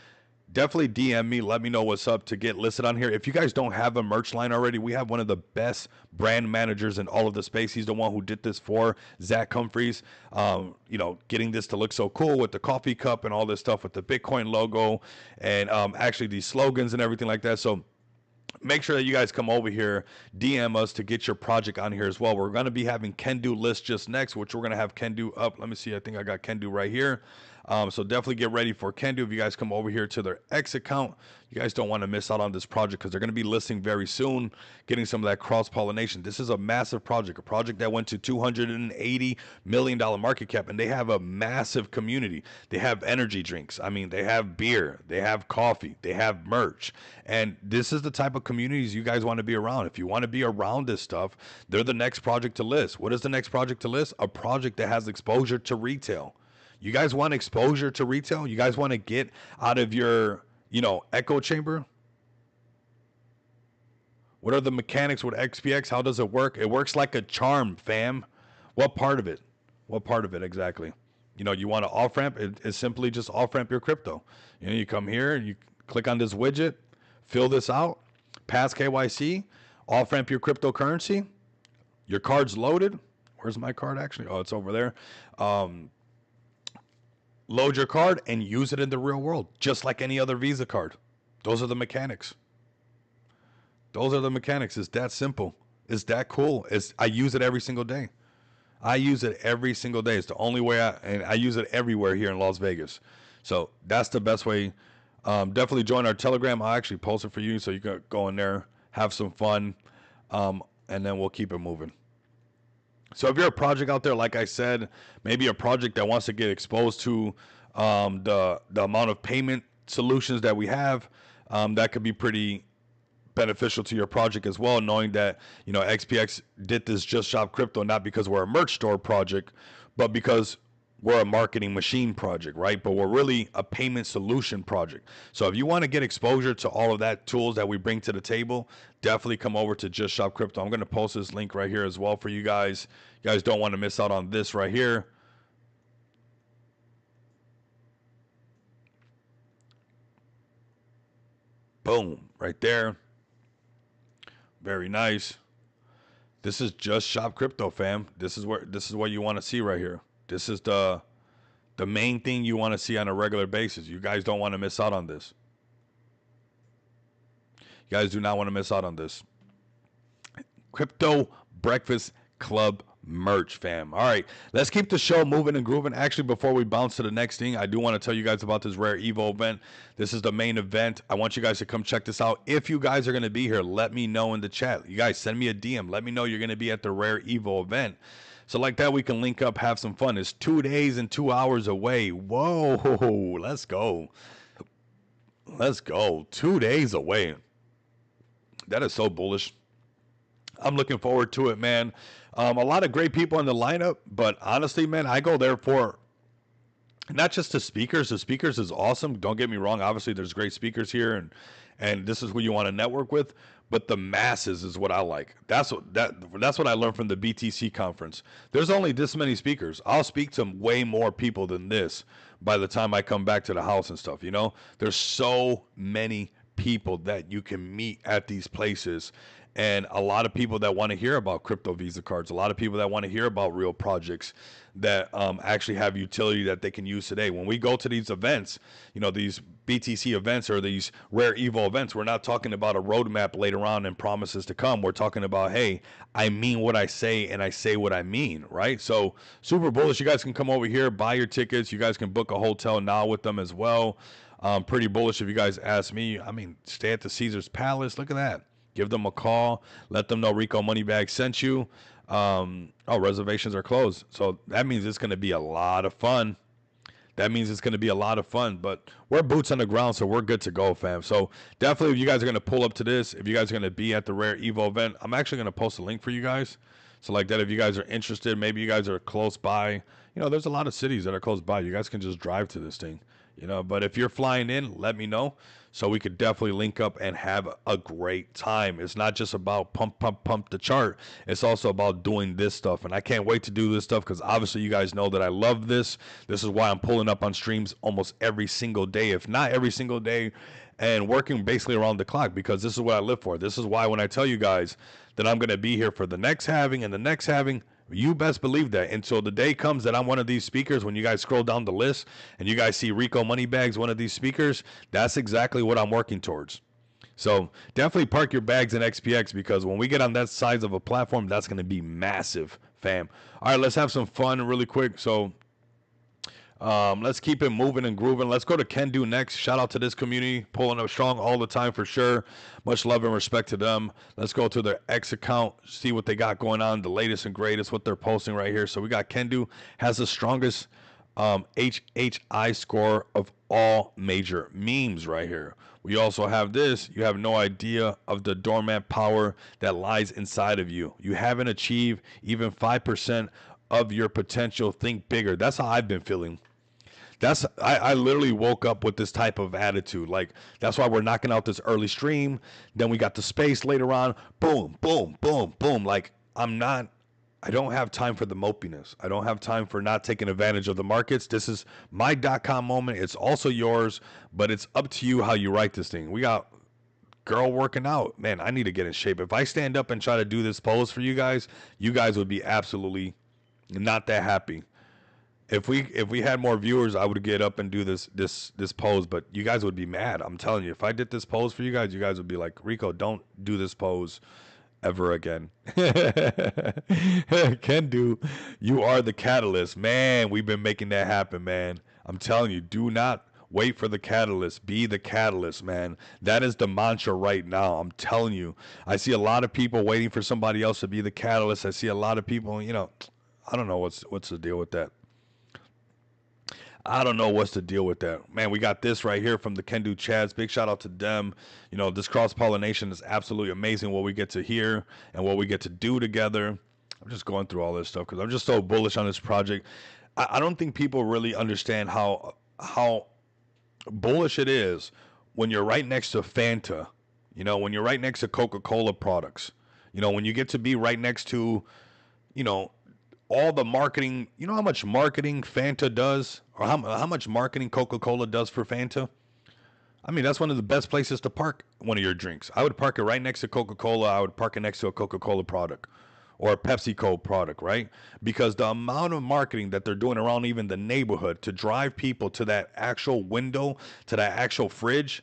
definitely DM me. Let me know what's up to get listed on here. If you guys don't have a merch line already, we have one of the best brand managers in all of the space. He's the one who did this for Zach Humphreys. Getting this to look so cool with the coffee cup and all this stuff with the Bitcoin logo and actually these slogans and everything like that. So make sure that you guys come over here, DM us to get your project on here as well. We're going to be having Kendu list just next, which we're going to have Kendu up. Let me see. I think I got Kendu right here. So definitely get ready for Kendu. If you guys come over here to their X account, you guys don't want to miss out on this project because they're going to be listing very soon, getting some of that cross-pollination. This is a massive project, a project that went to $280 million market cap, and they have a massive community. They have energy drinks. I mean, they have beer, they have coffee, they have merch. And this is the type of communities you guys want to be around. If you want to be around this stuff, they're the next project to list. What is the next project to list? A project that has exposure to retail. You guys want exposure to retail? You guys want to get out of your, echo chamber? What are the mechanics with XPX? How does it work? It works like a charm, fam. What part of it? What part of it exactly? You want to off ramp? It's simply just off ramp your crypto. You come here and you click on this widget, fill this out, pass KYC, off ramp your cryptocurrency. Your card's loaded. Where's my card actually? Oh, it's over there. Load your card and use it in the real world, just like any other Visa card. Those are the mechanics. Those are the mechanics. It's that simple. It's that cool. I use it every single day. I use it every single day. It's the only way and I use it everywhere here in Las Vegas. So that's the best way. Definitely join our Telegram. I'll actually post it for you so you can go in there, have some fun, and then we'll keep it moving. So if you're a project out there, like I said, maybe a project that wants to get exposed to the amount of payment solutions that we have, that could be pretty beneficial to your project as well, knowing that, XPX did this Just Shop Crypto not because we're a merch store project, but because we're a marketing machine project, right? But we're really a payment solution project. So if you want to get exposure to all of that tools that we bring to the table, definitely come over to Just Shop Crypto. I'm going to post this link right here as well for you guys. You guys don't want to miss out on this right here. Boom, right there. Very nice. This is Just Shop Crypto, fam. This is what you want to see right here. This is the main thing you want to see on a regular basis. You guys don't want to miss out on this. You guys do not want to miss out on this. Crypto Breakfast Club merch, fam. All right, let's keep the show moving and grooving. Actually, before we bounce to the next thing, I do want to tell you guys about this Rare Evo event. This is the main event. I want you guys to come check this out. If you guys are going to be here, let me know in the chat. You guys send me a DM. Let me know you're going to be at the Rare Evo event. So like that, we can link up, have some fun. It's 2 days and 2 hours away. Whoa, let's go. Let's go. 2 days away. That is so bullish. I'm looking forward to it, man. A lot of great people in the lineup, but honestly, man, I go there for not just the speakers. The speakers is awesome. Don't get me wrong. Obviously, there's great speakers here, and this is who you want to network with. But the masses is what I like. That's what I learned from the BTC conference. There's only this many speakers. I'll speak to way more people than this by the time I come back to the house and stuff. There's so many people that you can meet at these places. And a lot of people that want to hear about crypto Visa cards, a lot of people that want to hear about real projects that actually have utility that they can use today. When we go to these events, these BTC events or these Rare Evo events, we're not talking about a roadmap later on and promises to come. We're talking about, hey, I mean what I say and I say what I mean, right? So super bullish. You guys can come over here, buy your tickets. You guys can book a hotel now with them as well. Pretty bullish if you guys ask me. I mean, stay at the Caesars Palace. Look at that. Give them a call. Let them know Rico Moneybag sent you. Reservations are closed. So that means it's going to be a lot of fun. But we're boots on the ground, so we're good to go, fam. So definitely, if you guys are going to pull up to this, if you guys are going to be at the Rare Evo event, I'm actually going to post a link for you guys. So like that, if you guys are interested, maybe you guys are close by. There's a lot of cities that are close by. You guys can just drive to this thing. But if you're flying in, let me know so we could definitely link up and have a great time. It's not just about pump the chart. It's also about doing this stuff. And I can't wait to do this stuff because obviously you guys know that I love this. This is why I'm pulling up on streams almost every single day, if not every single day, and working basically around the clock because this is what I live for. This is why when I tell you guys that I'm going to be here for the next halving and the next halving, you best believe that until the day comes that I'm one of these speakers. When you guys scroll down the list and you guys see Rico Moneybags, one of these speakers, that's exactly what I'm working towards. So definitely park your bags in XPX because when we get on that size of a platform, that's going to be massive, fam. All right, let's have some fun really quick. So let's keep it moving and grooving. Let's go to Can Do next. Shout out to this community, pulling up strong all the time for sure. Much love and respect to them. Let's go to their X account, see what they got going on, the latest and greatest, what they're posting right here. So we got Can Do has the strongest HHI score of all major memes right here. We also have this. You have no idea of the dormant power that lies inside of you. You haven't achieved even 5% of your potential. Think bigger. That's how I've been feeling. I literally woke up with this type of attitude. Like, that's why we're knocking out this early stream. Then we got the space later on. Boom, boom, boom, boom. Like, I don't have time for the mopiness. I don't have time for not taking advantage of the markets. This is my .com moment. It's also yours, but it's up to you how you write this thing. We got girl working out. Man, I need to get in shape. If I stand up and try to do this pose for you guys would be absolutely not that happy. If we had more viewers, I would get up and do this pose, but you guys would be mad. I'm telling you, if I did this pose for you guys would be like, Rico, don't do this pose ever again. Can Do, you are the catalyst. Man, we've been making that happen, man. I'm telling you, do not wait for the catalyst. Be the catalyst, man. That is the mantra right now. I'm telling you. I see a lot of people waiting for somebody else to be the catalyst. I see a lot of people, I don't know what's the deal with that. I don't know what's the deal with that. Man, we got this right here from the Can Do Chads. Big shout out to them. This cross-pollination is absolutely amazing what we get to hear and what we get to do together. I'm just going through all this stuff because I'm just so bullish on this project. I don't think people really understand how bullish it is when you're right next to Fanta, when you're right next to Coca-Cola products, when you get to be right next to, all the marketing. You know how much marketing Fanta does, or how much marketing Coca-Cola does for Fanta? I mean, that's one of the best places to park one of your drinks. I would park it right next to Coca-Cola. I would park it next to a Coca-Cola product or a PepsiCo product, right? Because the amount of marketing that they're doing around even the neighborhood to drive people to that actual window, to that actual fridge,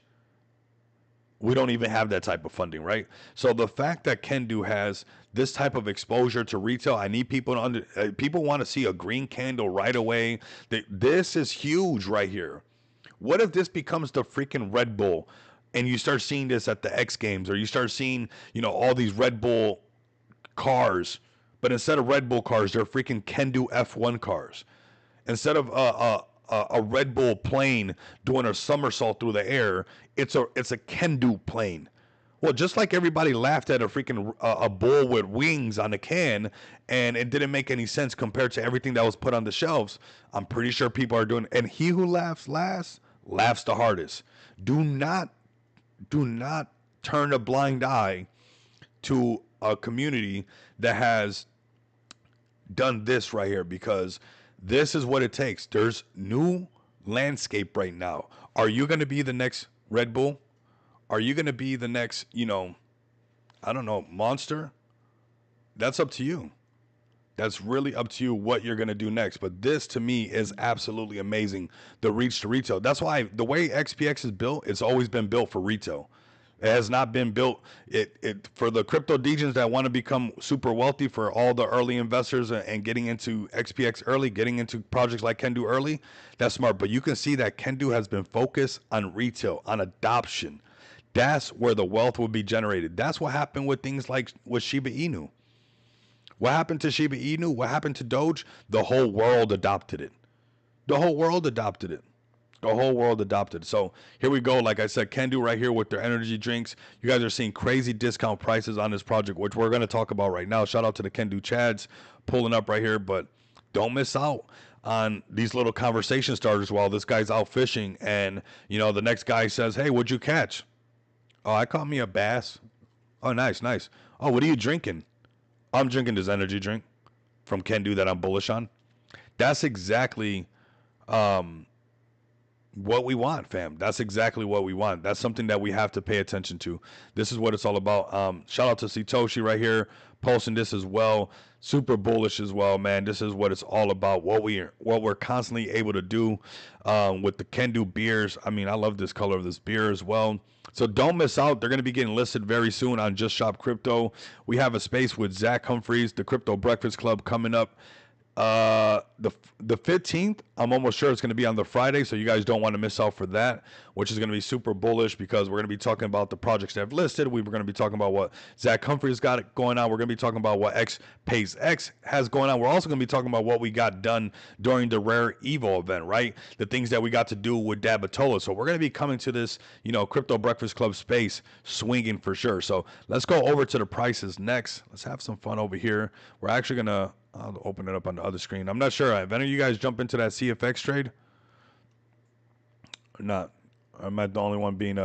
we don't even have that type of funding, right? So the fact that Can Do has this type of exposure to retail, I need people to people want to see a green candle right away. This is huge right here. What if this becomes the freaking Red Bull and you start seeing this at the X Games, or you start seeing, all these Red Bull cars, but instead of Red Bull cars, they're freaking Can Do F1 cars. Instead of a Red Bull plane doing a somersault through the air, it's a Can Do plane. Well, just like everybody laughed at a freaking a bull with wings on a can, and it didn't make any sense compared to everything that was put on the shelves, I'm pretty sure people are doing. And he who laughs last laughs the hardest. Do not turn a blind eye to a community that has done this right here, because this is what it takes. There's new landscape right now. Are you going to be the next Red Bull? Are you going to be the next, I don't know, Monster? That's up to you. That's really up to you what you're going to do next. But this, to me, is absolutely amazing, the reach to retail. That's why the way XPX is built, it's always been built for retail. It has not been built for the crypto degens that want to become super wealthy, for all the early investors and getting into XPX early, getting into projects like Can Do early. That's smart. But you can see that Can Do has been focused on retail, on adoption. That's where the wealth will be generated. That's what happened with things like with Shiba Inu. What happened to Shiba Inu? What happened to Doge? The whole world adopted it. The whole world adopted it. The whole world adopted. So here we go. Like I said, Can Do right here with their energy drinks. You guys are seeing crazy discount prices on this project, which we're going to talk about right now. Shout out to the Can Do Chads pulling up right here, but don't miss out on these little conversation starters while this guy's out fishing, and the next guy says, "Hey, what'd you catch?" "Oh, I caught me a bass." "Oh, nice, nice. Oh, what are you drinking?" "I'm drinking this energy drink from Kendu that I'm bullish on." That's exactly um, what we want, fam. That's exactly what we want. That's something that we have to pay attention to. This is what it's all about. Shout out to Satoshi right here, posting this as well. Super bullish as well, man. This is what it's all about. What we're constantly able to do with the Kendu beers. I mean, I love this color of this beer as well. So don't miss out. They're going to be getting listed very soon on Just Shop Crypto. We have a space with Zach Humphreys, the Crypto Breakfast Club, coming up. The 15th, I'm almost sure it's going to be on the Friday, so you guys don't want to miss out for that, which is going to be super bullish because we're going to be talking about the projects that have listed. We're going to be talking about what Zach Humphreys got going on. We're going to be talking about what X Pays X has going on. We're also going to be talking about what we got done during the Rare Evo event, right? The things that we got to do with Dabatola. So we're going to be coming to this, Crypto Breakfast Club space swinging for sure. So let's go over to the prices next. Let's have some fun over here. We're actually going to I'll open it up on the other screen. I'm not sure if any of you guys jump into that CFX trade or not. Or am I the only one being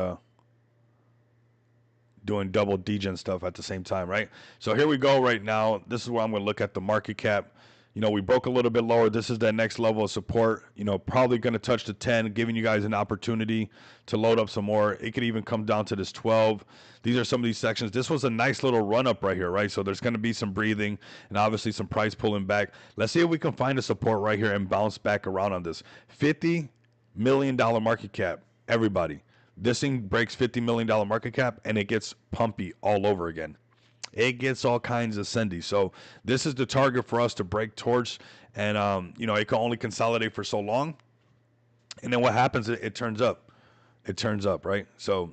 doing double degen stuff at the same time, right? So here we go right now. This is where I'm going to look at the market cap. We broke a little bit lower. This is that next level of support. Probably going to touch the 10, giving you guys an opportunity to load up some more. It could even come down to this 12. These are some of these sections. This was a nice little run up right here, right? So there's going to be some breathing and obviously some price pulling back. Let's see if we can find a support right here and bounce back around on this. $50 million market cap, everybody. This thing breaks $50 million market cap and it gets pumpy all over again. It gets all kinds of sendy. So this is the target for us to break towards. And, it can only consolidate for so long. And then what happens, it turns up. It turns up, right? So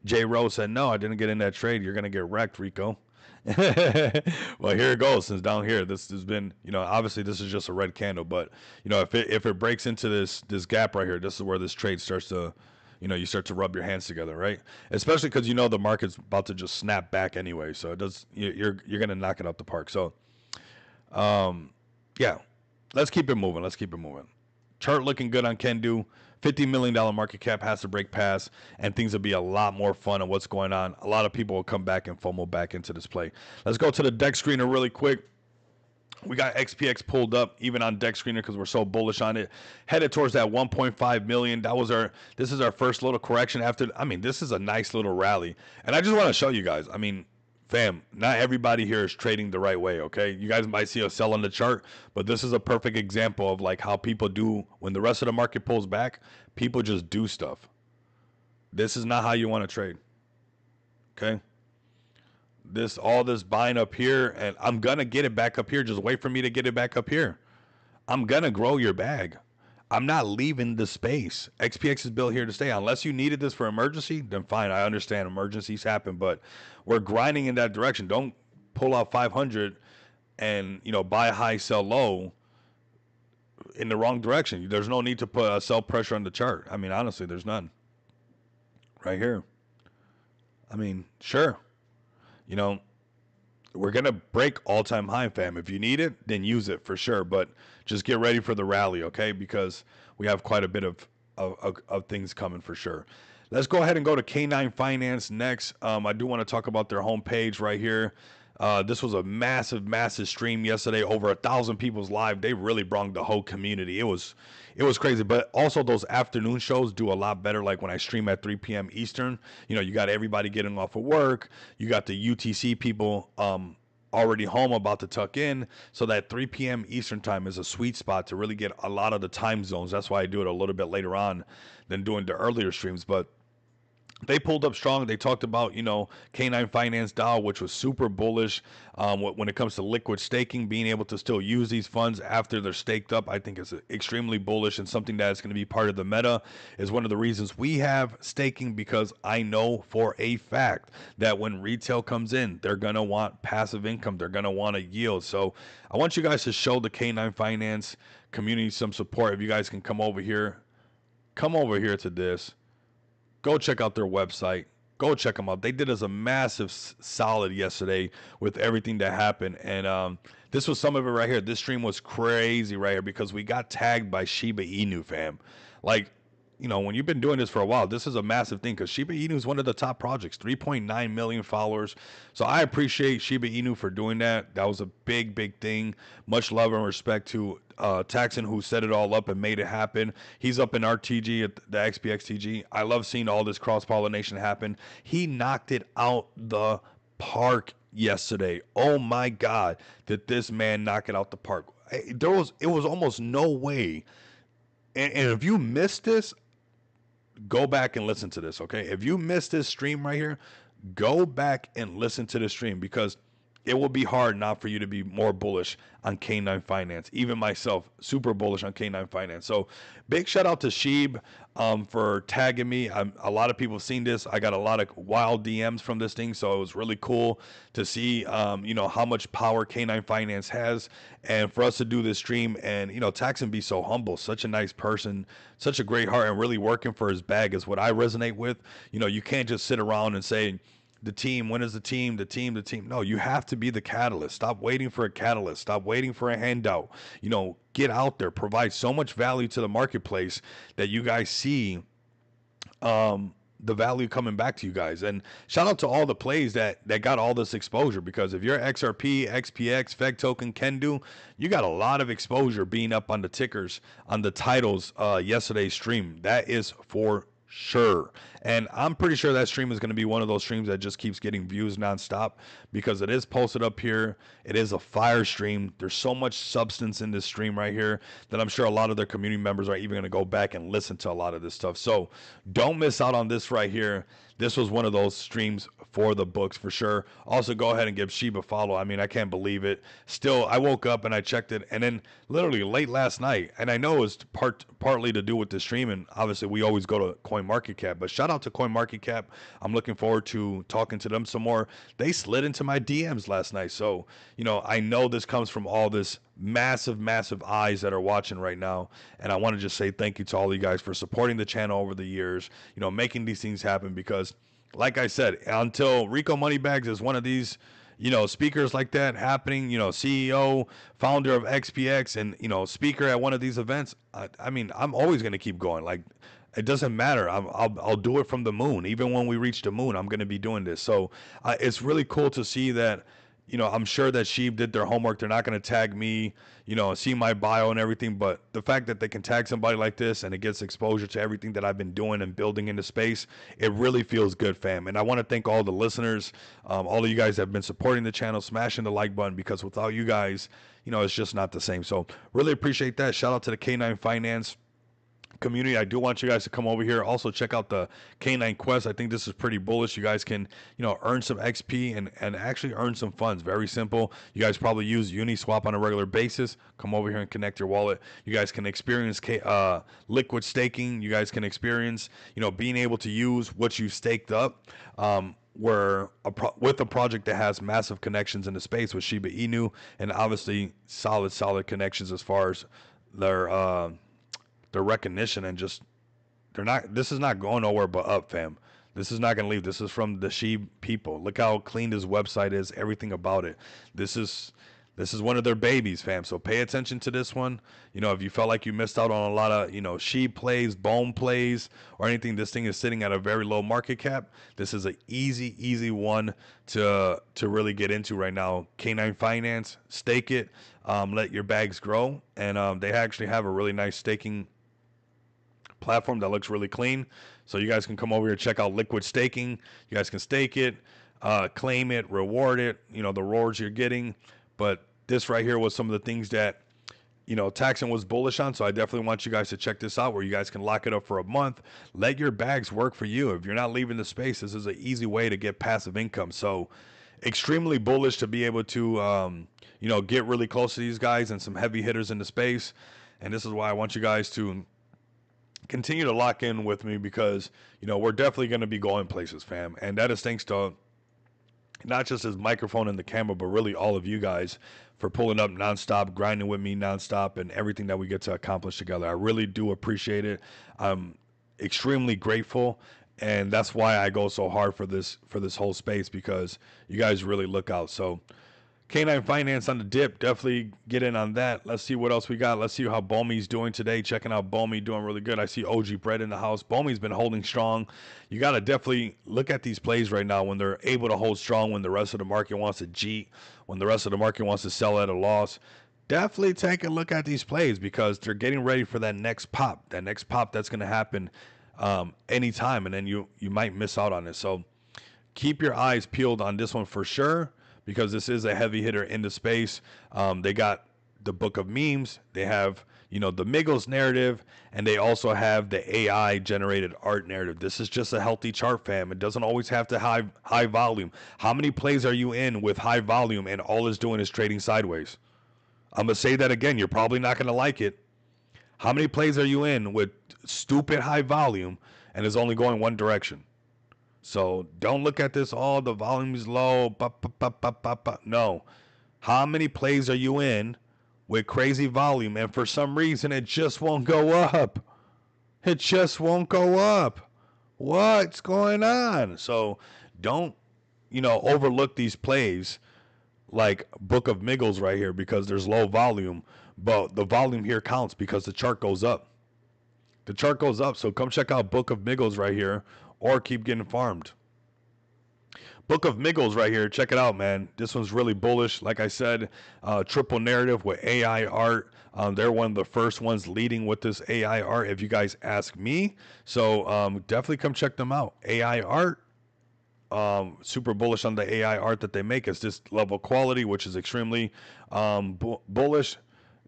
J. Rose said, "No, I didn't get in that trade. You're going to get wrecked, Rico." Well, here it goes. Since down here, this has been, obviously this is just a red candle. But, if it breaks into this gap right here, this is where this trade starts to, you start to rub your hands together, right? Especially because the market's about to just snap back anyway, so it does. You're gonna knock it out the park. So, yeah, let's keep it moving. Let's keep it moving. Chart looking good on Kendu. $50 million market cap has to break past, and things will be a lot more fun on what's going on. A lot of people will come back and FOMO back into this play. Let's go to the deck screener really quick. We got XPX pulled up even on deck screener because we're so bullish on it. Headed towards that 1.5 million. This is our first little correction after. I mean, this is a nice little rally. And I just want to show you guys. I mean, fam, not everybody here is trading the right way, okay? You guys might see a sell on the chart, but this is a perfect example of like how people do when the rest of the market pulls back. People just do stuff. This is not how you want to trade, okay? All this buying up here, and I'm gonna get it back up here. Just wait for me to get it back up here. I'm gonna grow your bag. I'm not leaving the space. XPX is built here to stay. Unless you needed this for emergency, then fine. I understand emergencies happen, but we're grinding in that direction. Don't pull out 500 and buy high, sell low in the wrong direction. There's no need to put a sell pressure on the chart. I mean, honestly, there's none. Right here. I mean, sure. We're going to break all-time high, fam. If you need it, then use it for sure. But just get ready for the rally, okay? Because we have quite a bit of things coming for sure. Let's go ahead and go to K9 Finance next. I do want to talk about their homepage right here. This was a massive, massive stream yesterday. Over 1,000 people's live. They really brought the whole community. It was crazy. But also those afternoon shows do a lot better. Like when I stream at 3 p.m. Eastern, you got everybody getting off of work. You got the UTC people already home about to tuck in. So that 3 p.m. Eastern time is a sweet spot to really get a lot of the time zones. That's why I do it a little bit later on than doing the earlier streams. But they pulled up strong. They talked about, K9 Finance DAO, which was super bullish when it comes to liquid staking, being able to still use these funds after they're staked up. I think is extremely bullish and something that's going to be part of the meta. Is one of the reasons we have staking, because I know for a fact that when retail comes in, they're going to want passive income. They're going to want a yield. So I want you guys to show the K9 Finance community some support. If you guys can come over here to this. Go check out their website. go check them out. They did us a massive solid yesterday with everything that happened. And this was some of it right here. This stream was crazy right here because we got tagged by Shiba Inu, fam. Like, when you've been doing this for a while, this is a massive thing because Shiba Inu is one of the top projects, 3.9 million followers. So I appreciate Shiba Inu for doing that. That was a big, big thing. Much love and respect to Taxon, who set it all up and made it happen. He's up in RTG at the XPXTG. I love seeing all this cross-pollination happen. He knocked it out the park yesterday. Oh my God, did this man knock it out the park? It was almost no way. And if you missed this, go back and listen to this, okay? If you missed this stream right here, go back and listen to the stream because it will be hard not for you to be more bullish on K9 Finance. Even myself, super bullish on K9 Finance. So big shout out to Sheeb for tagging me. A lot of people have seen this. I got a lot of wild DMs from this thing, so it was really cool to see, how much power K9 Finance has, and for us to do this stream. And Taxon be so humble, such a nice person, such a great heart, and really working for his bag is what I resonate with. You can't just sit around and say, the team, when is the team? The team. No, you have to be the catalyst. Stop waiting for a catalyst. Stop waiting for a handout. Get out there, provide so much value to the marketplace that you guys see the value coming back to you guys. And shout out to all the plays that got all this exposure, because if you're XRP, XPX, FEG token, Kendu, you got a lot of exposure being up on the tickers, on the titles yesterday's stream. That is for sure. And I'm pretty sure that stream is going to be one of those streams that just keeps getting views nonstop because it is posted up here. It is a fire stream. There's so much substance in this stream right here that I'm sure a lot of their community members are even going to go back and listen to a lot of this stuff. So don't miss out on this right here. This was one of those streams for the books for sure. Also, go ahead and give Sheeb a follow. I mean, I can't believe it. Still, I woke up and I checked it, and then literally late last night, and I know it was partly to do with the stream, and obviously we always go to CoinMarketCap, but shout out to CoinMarketCap. I'm looking forward to talking to them some more. They slid into my DMs last night, so I know this comes from all this massive eyes that are watching right now, and I want to just say thank you to all you guys for supporting the channel over the years, making these things happen, because like I said, until Rico Moneybags is one of these speakers like that happening, CEO, founder of XPX, and speaker at one of these events, I mean, I'm always going to keep going. Like, it doesn't matter. I'll do it from the moon. Even when we reach the moon, I'm going to be doing this. So it's really cool to see that. I'm sure that Sheeb did their homework. They're not going to tag me, see my bio and everything. But the fact that they can tag somebody like this and it gets exposure to everything that I've been doing and building in the space, it really feels good, fam. And I want to thank all the listeners, all of you guys that have been supporting the channel, smashing the like button, because without you guys, it's just not the same. So really appreciate that. Shout out to the K9 Finance community. I do want you guys to come over here. Also check out the K9 Quest. I think this is pretty bullish. You guys can, earn some XP and actually earn some funds. Very simple. You guys probably use Uniswap on a regular basis. Come over here and connect your wallet. You guys can experience liquid staking. You guys can experience, being able to use what you staked up. With a project that has massive connections in the space with Shiba Inu, and obviously solid connections as far as their recognition, and just this is not going nowhere but up, fam. This is not going to leave. This is from the Sheeb people. Look how clean this website is, everything about it. This is one of their babies, fam. So pay attention to this one. If you felt like you missed out on a lot of, Sheeb plays, Bone plays, or anything, this thing is sitting at a very low market cap. This is an easy one to really get into right now. K9 Finance, stake it, let your bags grow. And they actually have a really nice staking platform that looks really clean. So you guys can come over here, check out liquid staking. You guys can stake it, claim it, reward it, the rewards you're getting. But this right here was some of the things that Taxon was bullish on. So I definitely want you guys to check this out, where you guys can lock it up for a month. Let your bags work for you. If you're not leaving the space, this is an easy way to get passive income. So extremely bullish to be able to get really close to these guys and some heavy hitters in the space. And this is why I want you guys to continue to lock in with me, because we're definitely going to be going places, fam. And that is thanks to not just his microphone and the camera, but really all of you guys for pulling up nonstop, grinding with me nonstop, and everything that we get to accomplish together. I really do appreciate it. I'm extremely grateful. And that's why I go so hard for this whole space, because you guys really look out. So K9 Finance on the dip, definitely get in on that. Let's see what else we got. Let's see how Bomi's doing today. Checking out Bomi, doing really good. I see OG Bread in the house. Bomi's been holding strong. You got to definitely look at these plays right now when they're able to hold strong, when the rest of the market wants to cheat, when the rest of the market wants to sell at a loss. Definitely take a look at these plays, because they're getting ready for that next pop that's going to happen anytime, and then you might miss out on it. So keep your eyes peeled on this one for sure, because this is a heavy hitter in the space. They got the book of memes. They have, the Miggles narrative, and they also have the AI generated art narrative. This is just a healthy chart, fam. It doesn't always have to high volume. How many plays are you in with high volume and all it's doing is trading sideways? I'm going to say that again. You're probably not going to like it. How many plays are you in with stupid high volume and is only going one direction? So don't look at this, oh, the volume's low. No. How many plays are you in with crazy volume and for some reason it just won't go up? It just won't go up. What's going on? So don't, overlook these plays like Book of Miggles right here, because there's low volume, but the volume here counts because the chart goes up. The chart goes up, so come check out Book of Miggles right here, or keep getting farmed. Book of Miggles right here, check it out, man. This one's really bullish. Like I said, triple narrative with AI art. They're one of the first ones leading with this AI art, if you guys ask me. So definitely come check them out. AI art, super bullish on the AI art that they make. It's this level quality, which is extremely bullish.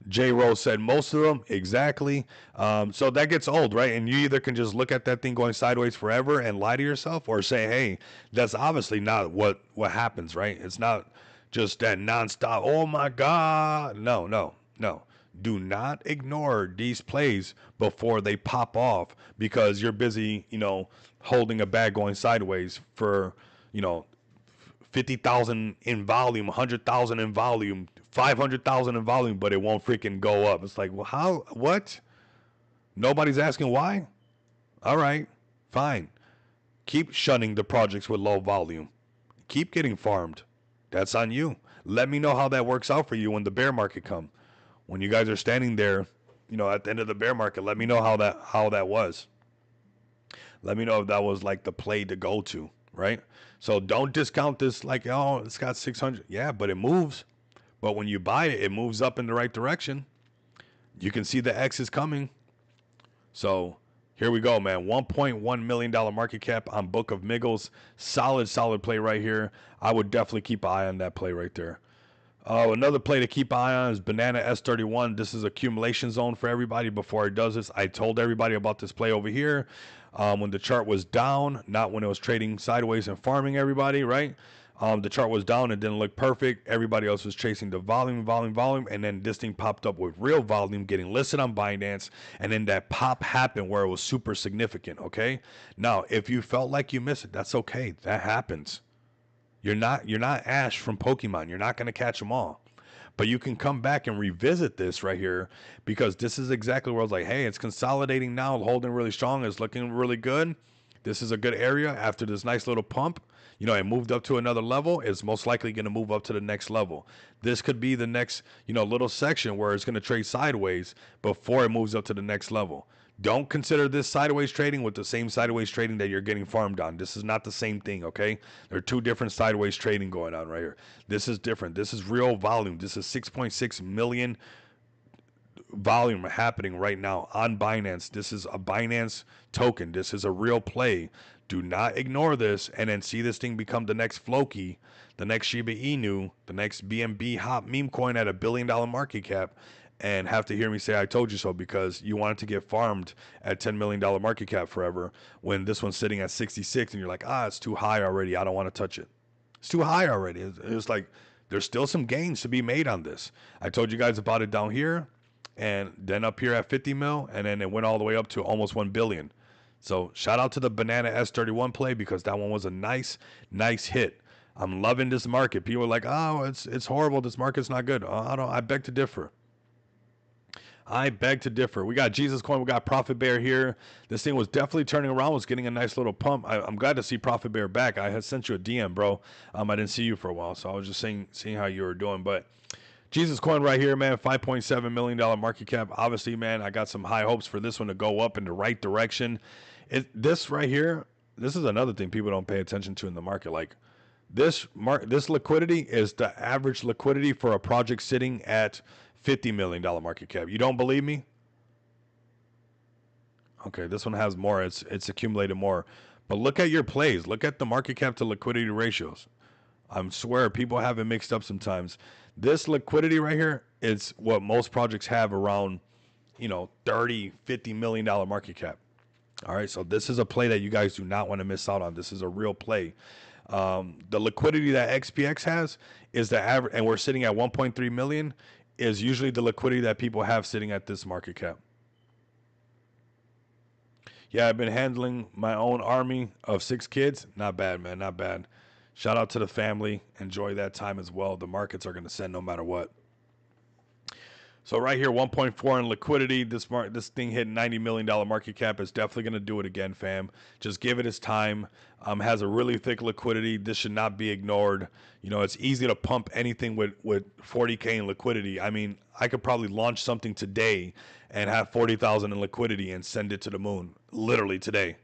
J. Rose said most of them, exactly. So that gets old, right? And you either can just look at that thing going sideways forever and lie to yourself, or say, hey, that's obviously not what happens, right? It's not just that nonstop, oh my God. No. Do not ignore these plays before they pop off, because you're busy, holding a bag going sideways for, 50,000 in volume, 100,000 in volume, 500,000 in volume, but it won't freaking go up. It's like, well, how? What? Nobody's asking why? All right, fine. Keep shunning the projects with low volume. Keep getting farmed. That's on you. Let me know how that works out for you when the bear market comes. When you guys are standing there, at the end of the bear market, let me know how that was. Let me know if that was like the play to go to, right? So don't discount this like, oh, it's got 600. Yeah, but it moves. But when you buy it, it moves up in the right direction. You can see the X is coming. So here we go, man. $1.1 million market cap on Book of Miggles. Solid play right here. I would definitely keep an eye on that play right there. Another play to keep an eye on is Banana S31. This is accumulation zone for everybody. Before it does this, I told everybody about this play over here when the chart was down, not when it was trading sideways and farming everybody, right? The chart was down. It didn't look perfect. Everybody else was chasing the volume, and then this thing popped up with real volume, getting listed on Binance, and then that pop happened where it was super significant, okay? Now, if you felt like you missed it, that's okay. That happens. You're not Ash from Pokemon. You're not going to catch them all. But you can come back and revisit this right here, because this is exactly where I was like, hey, it's consolidating now, holding really strong. It's looking really good. This is a good area after this nice little pump. It moved up to another level. It's most likely going to move up to the next level. This could be the next, little section where it's going to trade sideways before it moves up to the next level. Don't consider this sideways trading with the same sideways trading that you're getting farmed on. This is not the same thing, okay? There are two different sideways trading going on right here. This is different. This is real volume. This is 6.6 million volume happening right now on Binance. This is a Binance token. This is a real play. Do not ignore this and then see this thing become the next Floki, the next Shiba Inu, the next BNB hot meme coin at $1 billion market cap, and have to hear me say I told you so, because you wanted to get farmed at $10 million market cap forever when this one's sitting at 66 and you're like, it's too high already. I don't want to touch it. It's too high already. It's like there's still some gains to be made on this. I told you guys about it down here, and then up here at 50 mil, and then it went all the way up to almost 1 billion. So shout out to the Banana S31 play, because that one was a nice hit. I'm loving this market. People are like, oh, it's horrible. This market's not good. I beg to differ. I beg to differ. We got Jesus Coin. We got Profit Bear here. This thing was definitely turning around. Was getting a nice little pump. I'm glad to see Profit Bear back. I had sent you a DM, bro. I didn't see you for a while, so I was just seeing how you were doing. But Jesus Coin right here, man. $5.7 million market cap. Obviously, man, I got some high hopes for this one to go up in the right direction. This right here, this is another thing people don't pay attention to in the market. Like this liquidity is the average liquidity for a project sitting at $50 million market cap. You don't believe me? Okay, this one has more. It's accumulated more. But look at your plays. Look at the market cap to liquidity ratios. I swear people have it mixed up sometimes. This liquidity right here is what most projects have around, 30, $50 million market cap. All right, so this is a play that you guys do not want to miss out on. This is a real play. The liquidity that XPX has is the average, and we're sitting at 1.3 million, is usually the liquidity that people have sitting at this market cap. Yeah, I've been handling my own army of 6 kids. Not bad, man, not bad. Shout out to the family. Enjoy that time as well. The markets are going to send no matter what. So right here, 1.4 in liquidity. This thing hit $90 million market cap. It's definitely going to do it again, fam. Just give it its time. Has a really thick liquidity. This should not be ignored. It's easy to pump anything with 40K in liquidity. I mean, I could probably launch something today and have 40,000 in liquidity and send it to the moon, literally today.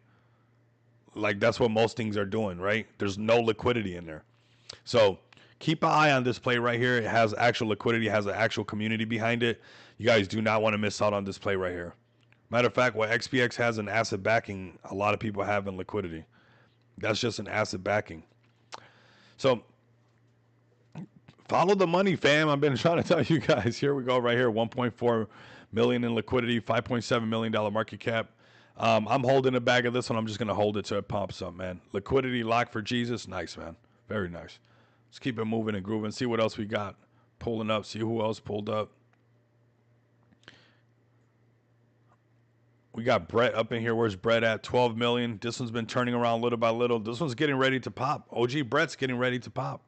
Like, that's what most things are doing, right? There's no liquidity in there. So keep an eye on this play right here. It has actual liquidity, has an actual community behind it. You guys do not want to miss out on this play right here. Matter of fact, what XPX has an asset backing, a lot of people have in liquidity. That's just an asset backing. So follow the money, fam. I've been trying to tell you guys. Here we go right here. 1.4 million in liquidity, $5.7 million market cap. I'm holding a bag of this one. I'm just going to hold it till it pops up, man. Liquidity lock for Jesus. Nice, man. Very nice. Let's keep it moving and grooving. See what else we got. Pulling up. See who else pulled up. We got Brett up in here. Where's Brett at? 12 million. This one's been turning around little by little. This one's getting ready to pop. OG Brett's getting ready to pop.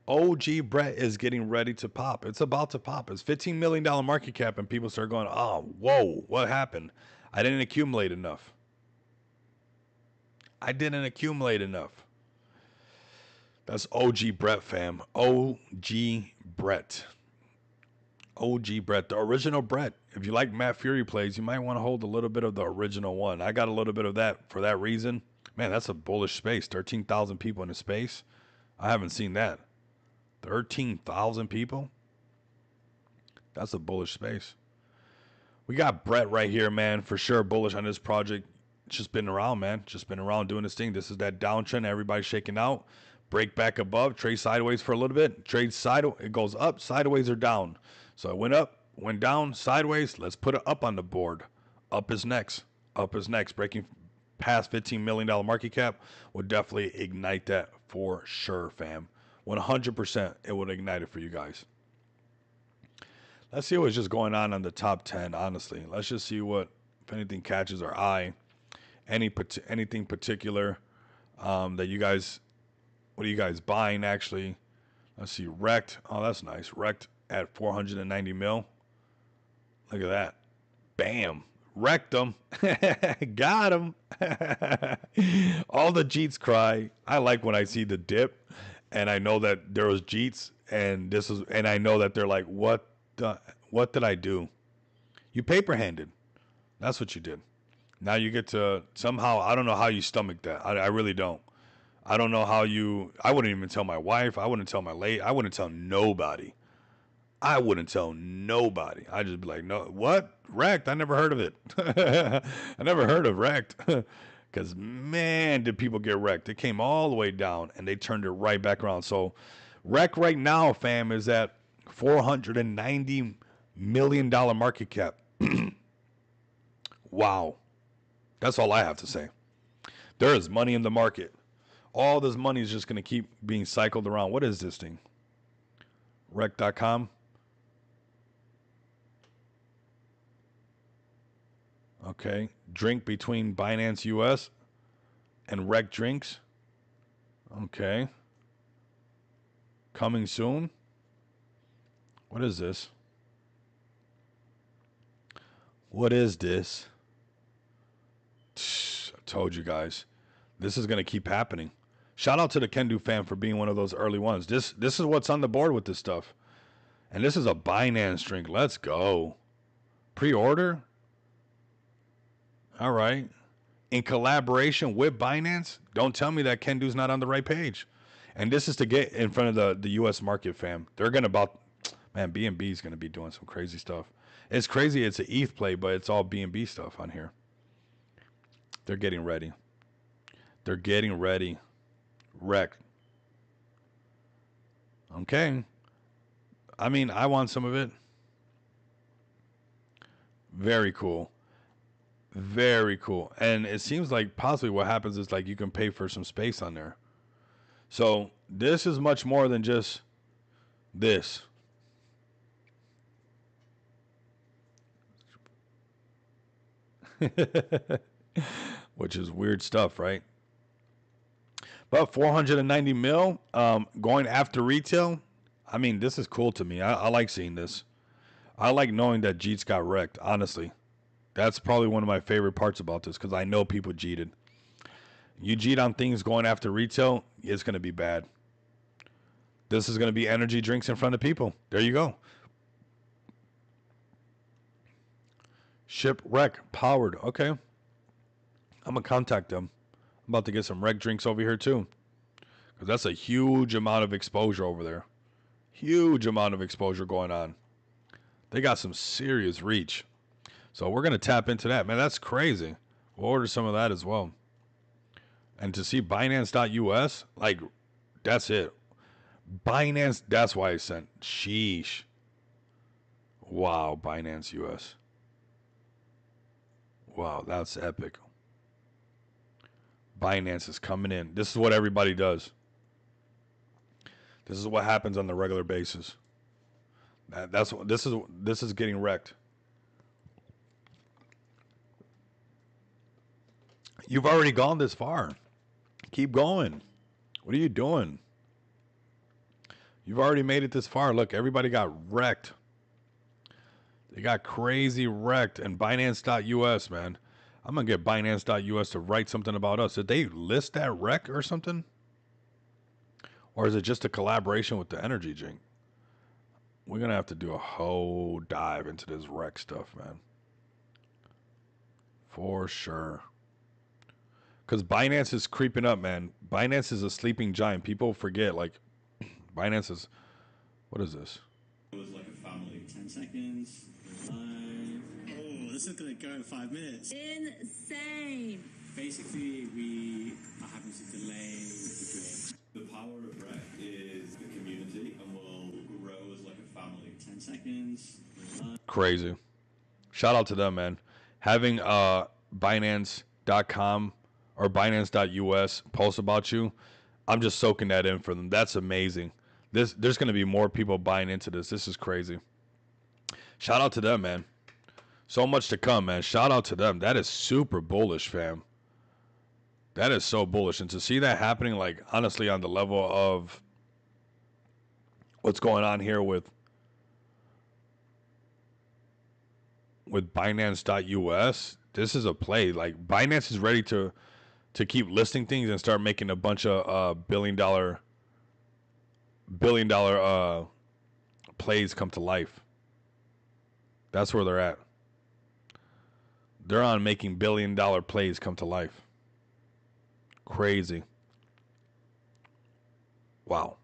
OG Brett is getting ready to pop. It's about to pop. It's $15 million market cap, and people start going, oh, whoa, what happened? I didn't accumulate enough. I didn't accumulate enough. That's OG Brett, fam. OG Brett. OG Brett, the original Brett. If you like Matt Fury plays, you might want to hold a little bit of the original one. I got a little bit of that for that reason. Man, that's a bullish space. 13,000 people in a space. I haven't seen that. 13,000 people? That's a bullish space. We got Brett right here, man. For sure, bullish on this project. Just been around, man. Just been around doing this thing. This is that downtrend. Everybody's shaking out. Break back above. Trade sideways for a little bit. Trade sideways. It goes up. Sideways or down. So it went up, went down, sideways. Let's put it up on the board. Up is next. Up is next. Breaking past $15 million market cap would definitely ignite that for sure, fam. 100% it would ignite it for you guys. Let's see what's just going on the top 10, honestly. Let's just see if anything catches our eye. Anything particular that you guys, what are you guys buying, actually? Let's see, Wrecked. Oh, that's nice. Wrecked at 490 mil. Look at that. Bam. Wrecked them. Got him. All the Jeets cry. I like when I see the dip and I know that there was Jeets and I know that they're like, what did I do? You paper handed. That's what you did. Now you get to somehow, I don't know how you stomach that. I really don't. I don't know how I wouldn't even tell my wife. I wouldn't tell I wouldn't tell nobody. I wouldn't tell nobody. I'd just be like, no, what? Wrecked? I never heard of it. I never heard of Wrecked. Because, man, did people get wrecked. It came all the way down, and they turned it right back around. So, Wreck right now, fam, is at $490 million market cap. Wow. That's all I have to say. There is money in the market. All this money is just going to keep being cycled around. What is this thing? Rec.com. Okay. Drink between Binance US and Rec Drinks. Okay. Coming soon. What is this? What is this? I told you guys. This is going to keep happening. Shout out to the Kendu fan for being one of those early ones. This is what's on the board with this stuff. And this is a Binance drink. Let's go. Pre-order? All right. In collaboration with Binance? Don't tell me that Kendu's not on the right page. And this is to get in front of the U.S. market, fam. They're going to about... Man, BNB is going to be doing some crazy stuff. It's crazy. It's an ETH play, but it's all BNB stuff on here. They're getting ready. They're getting ready. Wreck. Okay. I mean, I want some of it. Very cool. Very cool. And it seems like possibly what happens is like you can pay for some space on there. So this is much more than just this. Which is weird stuff, right? But 490 mil going after retail. I mean, this is cool to me. I like seeing this. I like knowing that Jeets got wrecked, honestly. That's probably one of my favorite parts about this because I know people cheated. You cheat on things going after retail, it's going to be bad. This is going to be energy drinks in front of people. There you go. Shipwreck powered. Okay. I'm going to contact them. I'm about to get some wreck drinks over here too. Because that's a huge amount of exposure over there. Huge amount of exposure going on. They got some serious reach. So we're going to tap into that. Man, that's crazy. We'll order some of that as well. And to see Binance.us, like, that's it. Binance, that's why I sent. Sheesh. Wow, Binance US. Wow, that's epic. Binance is coming in. This is what everybody does. This is what happens on the regular basis. This is getting wrecked. You've already gone this far. Keep going. What are you doing? You've already made it this far. Look, everybody got wrecked. They got crazy wrecked. And Binance.us, man. I'm going to get Binance.us to write something about us. Did they list that wreck or something? Or is it just a collaboration with the energy drink? We're going to have to do a whole dive into this wreck stuff, man. For sure. Because Binance is creeping up, man. Binance is a sleeping giant. People forget, like, Binance is... What is this? It was like a family. 10 seconds. Live. Oh, this is going to go in 5 minutes. Insane. Basically, we are having to delay the drink. The power of Rec is the community and will grow as like a family. 10 seconds. Live. Crazy. Shout out to them, man. Having Binance.com or Binance.us post about you, I'm just soaking that in for them. That's amazing. There's going to be more people buying into this. This is crazy. Shout out to them, man. So much to come, man. Shout out to them. That is super bullish, fam. That is so bullish. And to see that happening, like, honestly, on the level of what's going on here with Binance.us, this is a play. Like, Binance is ready to keep listing things and start making a bunch of billion dollar plays come to life. That's where they're at. They're on making billion-dollar plays come to life. Crazy. Wow.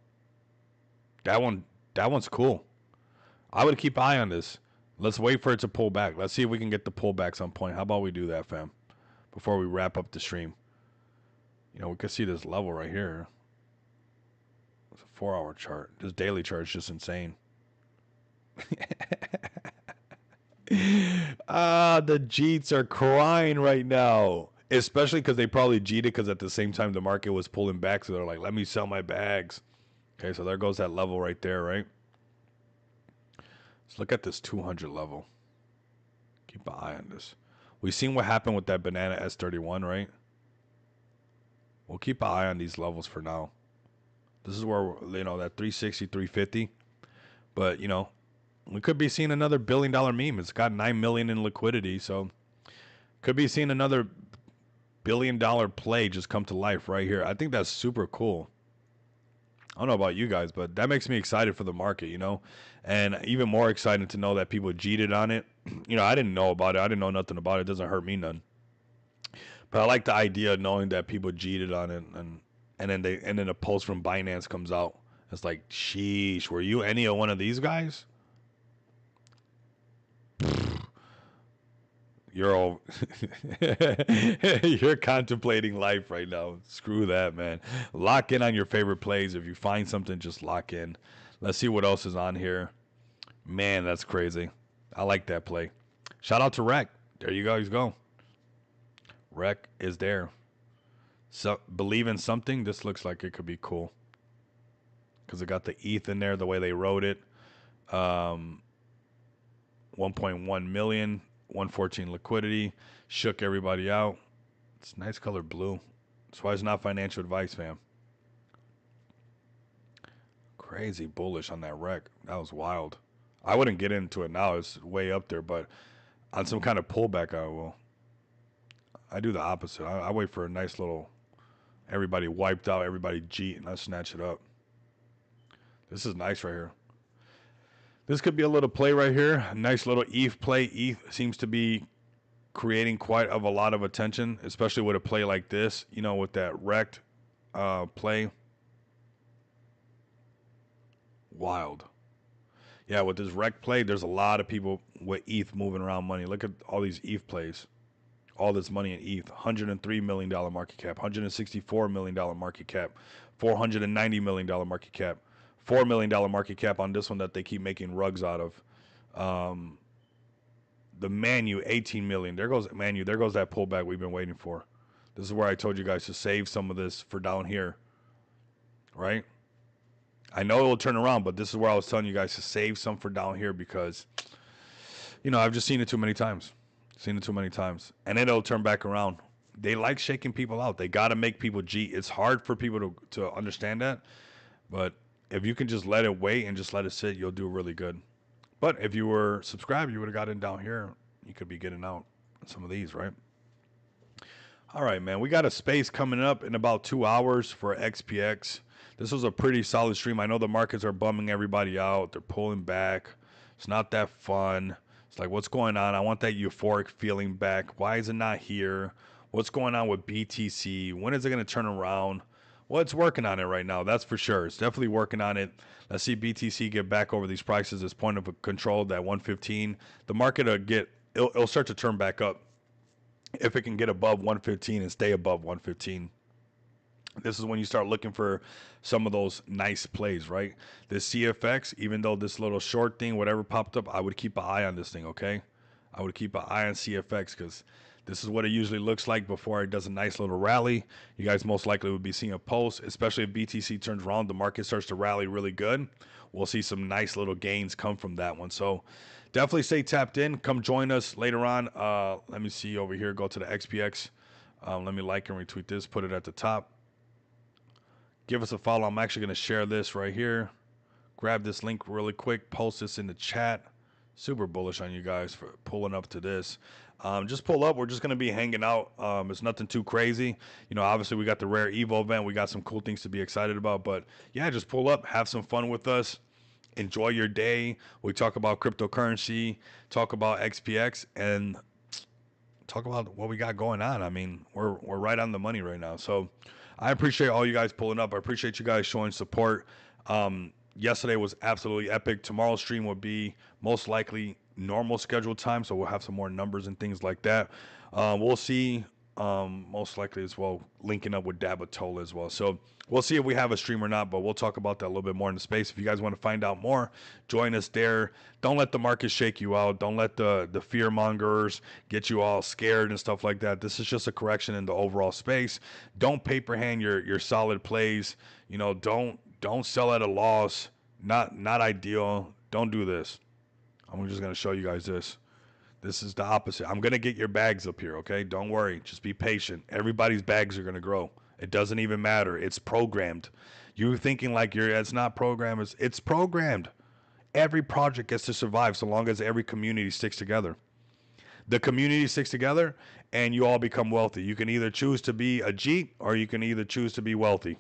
That one's cool. I would keep an eye on this. Let's wait for it to pull back. Let's see if we can get the pullback some point. How about we do that, fam? Before we wrap up the stream. You know, we could see this level right here. It's a 4-hour chart. This daily chart is just insane. The Jeets are crying right now. Especially because they probably Jeeted because at the same time the market was pulling back. So they're like, let me sell my bags. Okay, so there goes that level right there, right? Let's look at this 200 level. Keep an eye on this. We've seen what happened with that banana S31, right? We'll keep an eye on these levels for now. This is where, you know, that 360, 350. But, you know, We could be seeing another $1 billion meme. It's got 9 million in liquidity, so could be seeing another $1 billion play just come to life right here. I think that's super cool. I don't know about you guys, but that makes me excited for the market, you know, and even more excited to know that people cheated on it. You know, I didn't know about it. I didn't know nothing about it. It doesn't hurt me none. But I like the idea of knowing that people cheated on it, and then a post from Binance comes out. It's like, sheesh, were you any of one of these guys? You're all you're contemplating life right now. Screw that, man. Lock in on your favorite plays. If you find something, just lock in. Let's see what else is on here. Man, that's crazy. I like that play. Shout out to Rec. There you guys go. Rec is there. So believe in something. This looks like it could be cool because it got the ETH in there the way they wrote it. 1.1 million. 114 liquidity, shook everybody out. It's nice color blue. That's why it's not financial advice, fam. Crazy bullish on that Rec. That was wild. I wouldn't get into it now. It's way up there, but on some kind of pullback, I will. I do the opposite. I wait for a nice little, everybody wiped out, everybody G, and I snatch it up. This is nice right here. This could be a little play right here. A nice little ETH play. ETH seems to be creating quite a lot of attention, especially with a play like this, you know, with that wrecked play. Wild. Yeah, with this wrecked play, there's a lot of people with ETH moving around money. Look at all these ETH plays. All this money in ETH. $103 million market cap. $164 million market cap. $490 million market cap. $4 million market cap on this one that they keep making rugs out of. The Manu, 18 million. There goes Manu. There goes that pullback we've been waiting for. This is where I told you guys to save some of this for down here. Right? I know it will turn around, but this is where I was telling you guys to save some for down here because, you know, I've just seen it too many times. Seen it too many times. And it'll turn back around. They like shaking people out. They got to make people G. It's hard for people to understand that. But if you can just let it wait and just let it sit, you'll do really good. But if you were subscribed, you would have gotten down here. You could be getting out some of these, right? All right, man. We got a space coming up in about 2 hours for XPX. This was a pretty solid stream. I know the markets are bumming everybody out. They're pulling back. It's not that fun. It's like, what's going on? I want that euphoric feeling back. Why is it not here? What's going on with BTC? When is it going to turn around? Well, it's working on it right now. That's for sure. It's definitely working on it. Let's see BTC get back over these prices. This point of control, that 115. The market will it'll start to turn back up if it can get above 115 and stay above 115. This is when you start looking for some of those nice plays, right? This CFX, even though this little short thing, whatever popped up, I would keep an eye on this thing, okay? I would keep an eye on CFX because this is what it usually looks like before it does a nice little rally. You guys most likely would be seeing a post, especially if BTC turns around, the market starts to rally really good. We'll see some nice little gains come from that one. So definitely stay tapped in. Come join us later on. Let me see over here. Go to the XPX. Let me like and retweet this. Put it at the top. Give us a follow. I'm actually going to share this right here. Grab this link really quick. Post this in the chat. Super bullish on you guys for pulling up to this. Just pull up. We're just going to be hanging out. It's nothing too crazy. You know, obviously we got the Rare Evo event. We got some cool things to be excited about. But yeah, just pull up. Have some fun with us. Enjoy your day. We talk about cryptocurrency. Talk about XPX. And talk about what we got going on. I mean, we're right on the money right now. So I appreciate all you guys pulling up. I appreciate you guys showing support. Yesterday was absolutely epic. Tomorrow's stream will be most likely normal scheduled time, so we'll have some more numbers and things like that. We'll see, most likely as well, linking up with Dabatola as well. So we'll see if we have a stream or not, but we'll talk about that a little bit more in the space. If you guys want to find out more, join us there. Don't let the market shake you out. Don't let the fear mongers get you all scared and stuff like that. This is just a correction in the overall space. Don't paper hand your solid plays. You know, don't sell at a loss. Not ideal. Don't do this. I'm just going to show you guys this. This is the opposite. I'm going to get your bags up here, okay? Don't worry. Just be patient. Everybody's bags are going to grow. It doesn't even matter. It's programmed. You thinking like it's not programmed. It's programmed. Every project gets to survive so long as every community sticks together. The community sticks together and you all become wealthy. You can either choose to be a Jeep or you can either choose to be wealthy.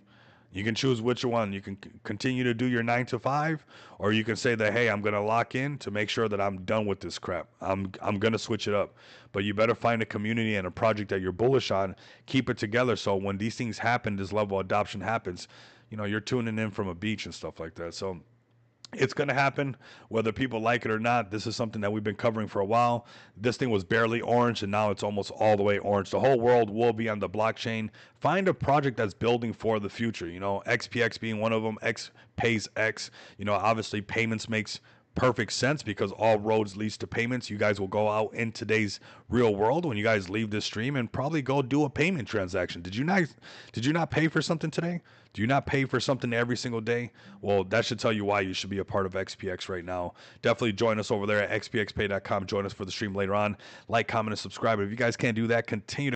You can choose which one. You can continue to do your 9 to 5, or you can say that, hey, I'm going to lock in to make sure that I'm done with this crap. I'm going to switch it up. But you better find a community and a project that you're bullish on. Keep it together so when these things happen, this level of adoption happens, you're tuning in from a beach and stuff like that. So it's going to happen whether people like it or not. This is something that we've been covering for a while. This thing was barely orange and now it's almost all the way orange. The whole world will be on the blockchain. Find a project that's building for the future. XPX being one of them. X pays X. Obviously payments makes perfect sense because all roads leads to payments. You guys will go out in today's real world when you guys leave this stream and probably go do a payment transaction. Did you not pay for something today? Do you not pay for something every single day? Well, that should tell you why you should be a part of XPX right now. Definitely join us over there at xpxpay.com. Join us for the stream later on. Like, comment, and subscribe. If you guys can't do that, continue to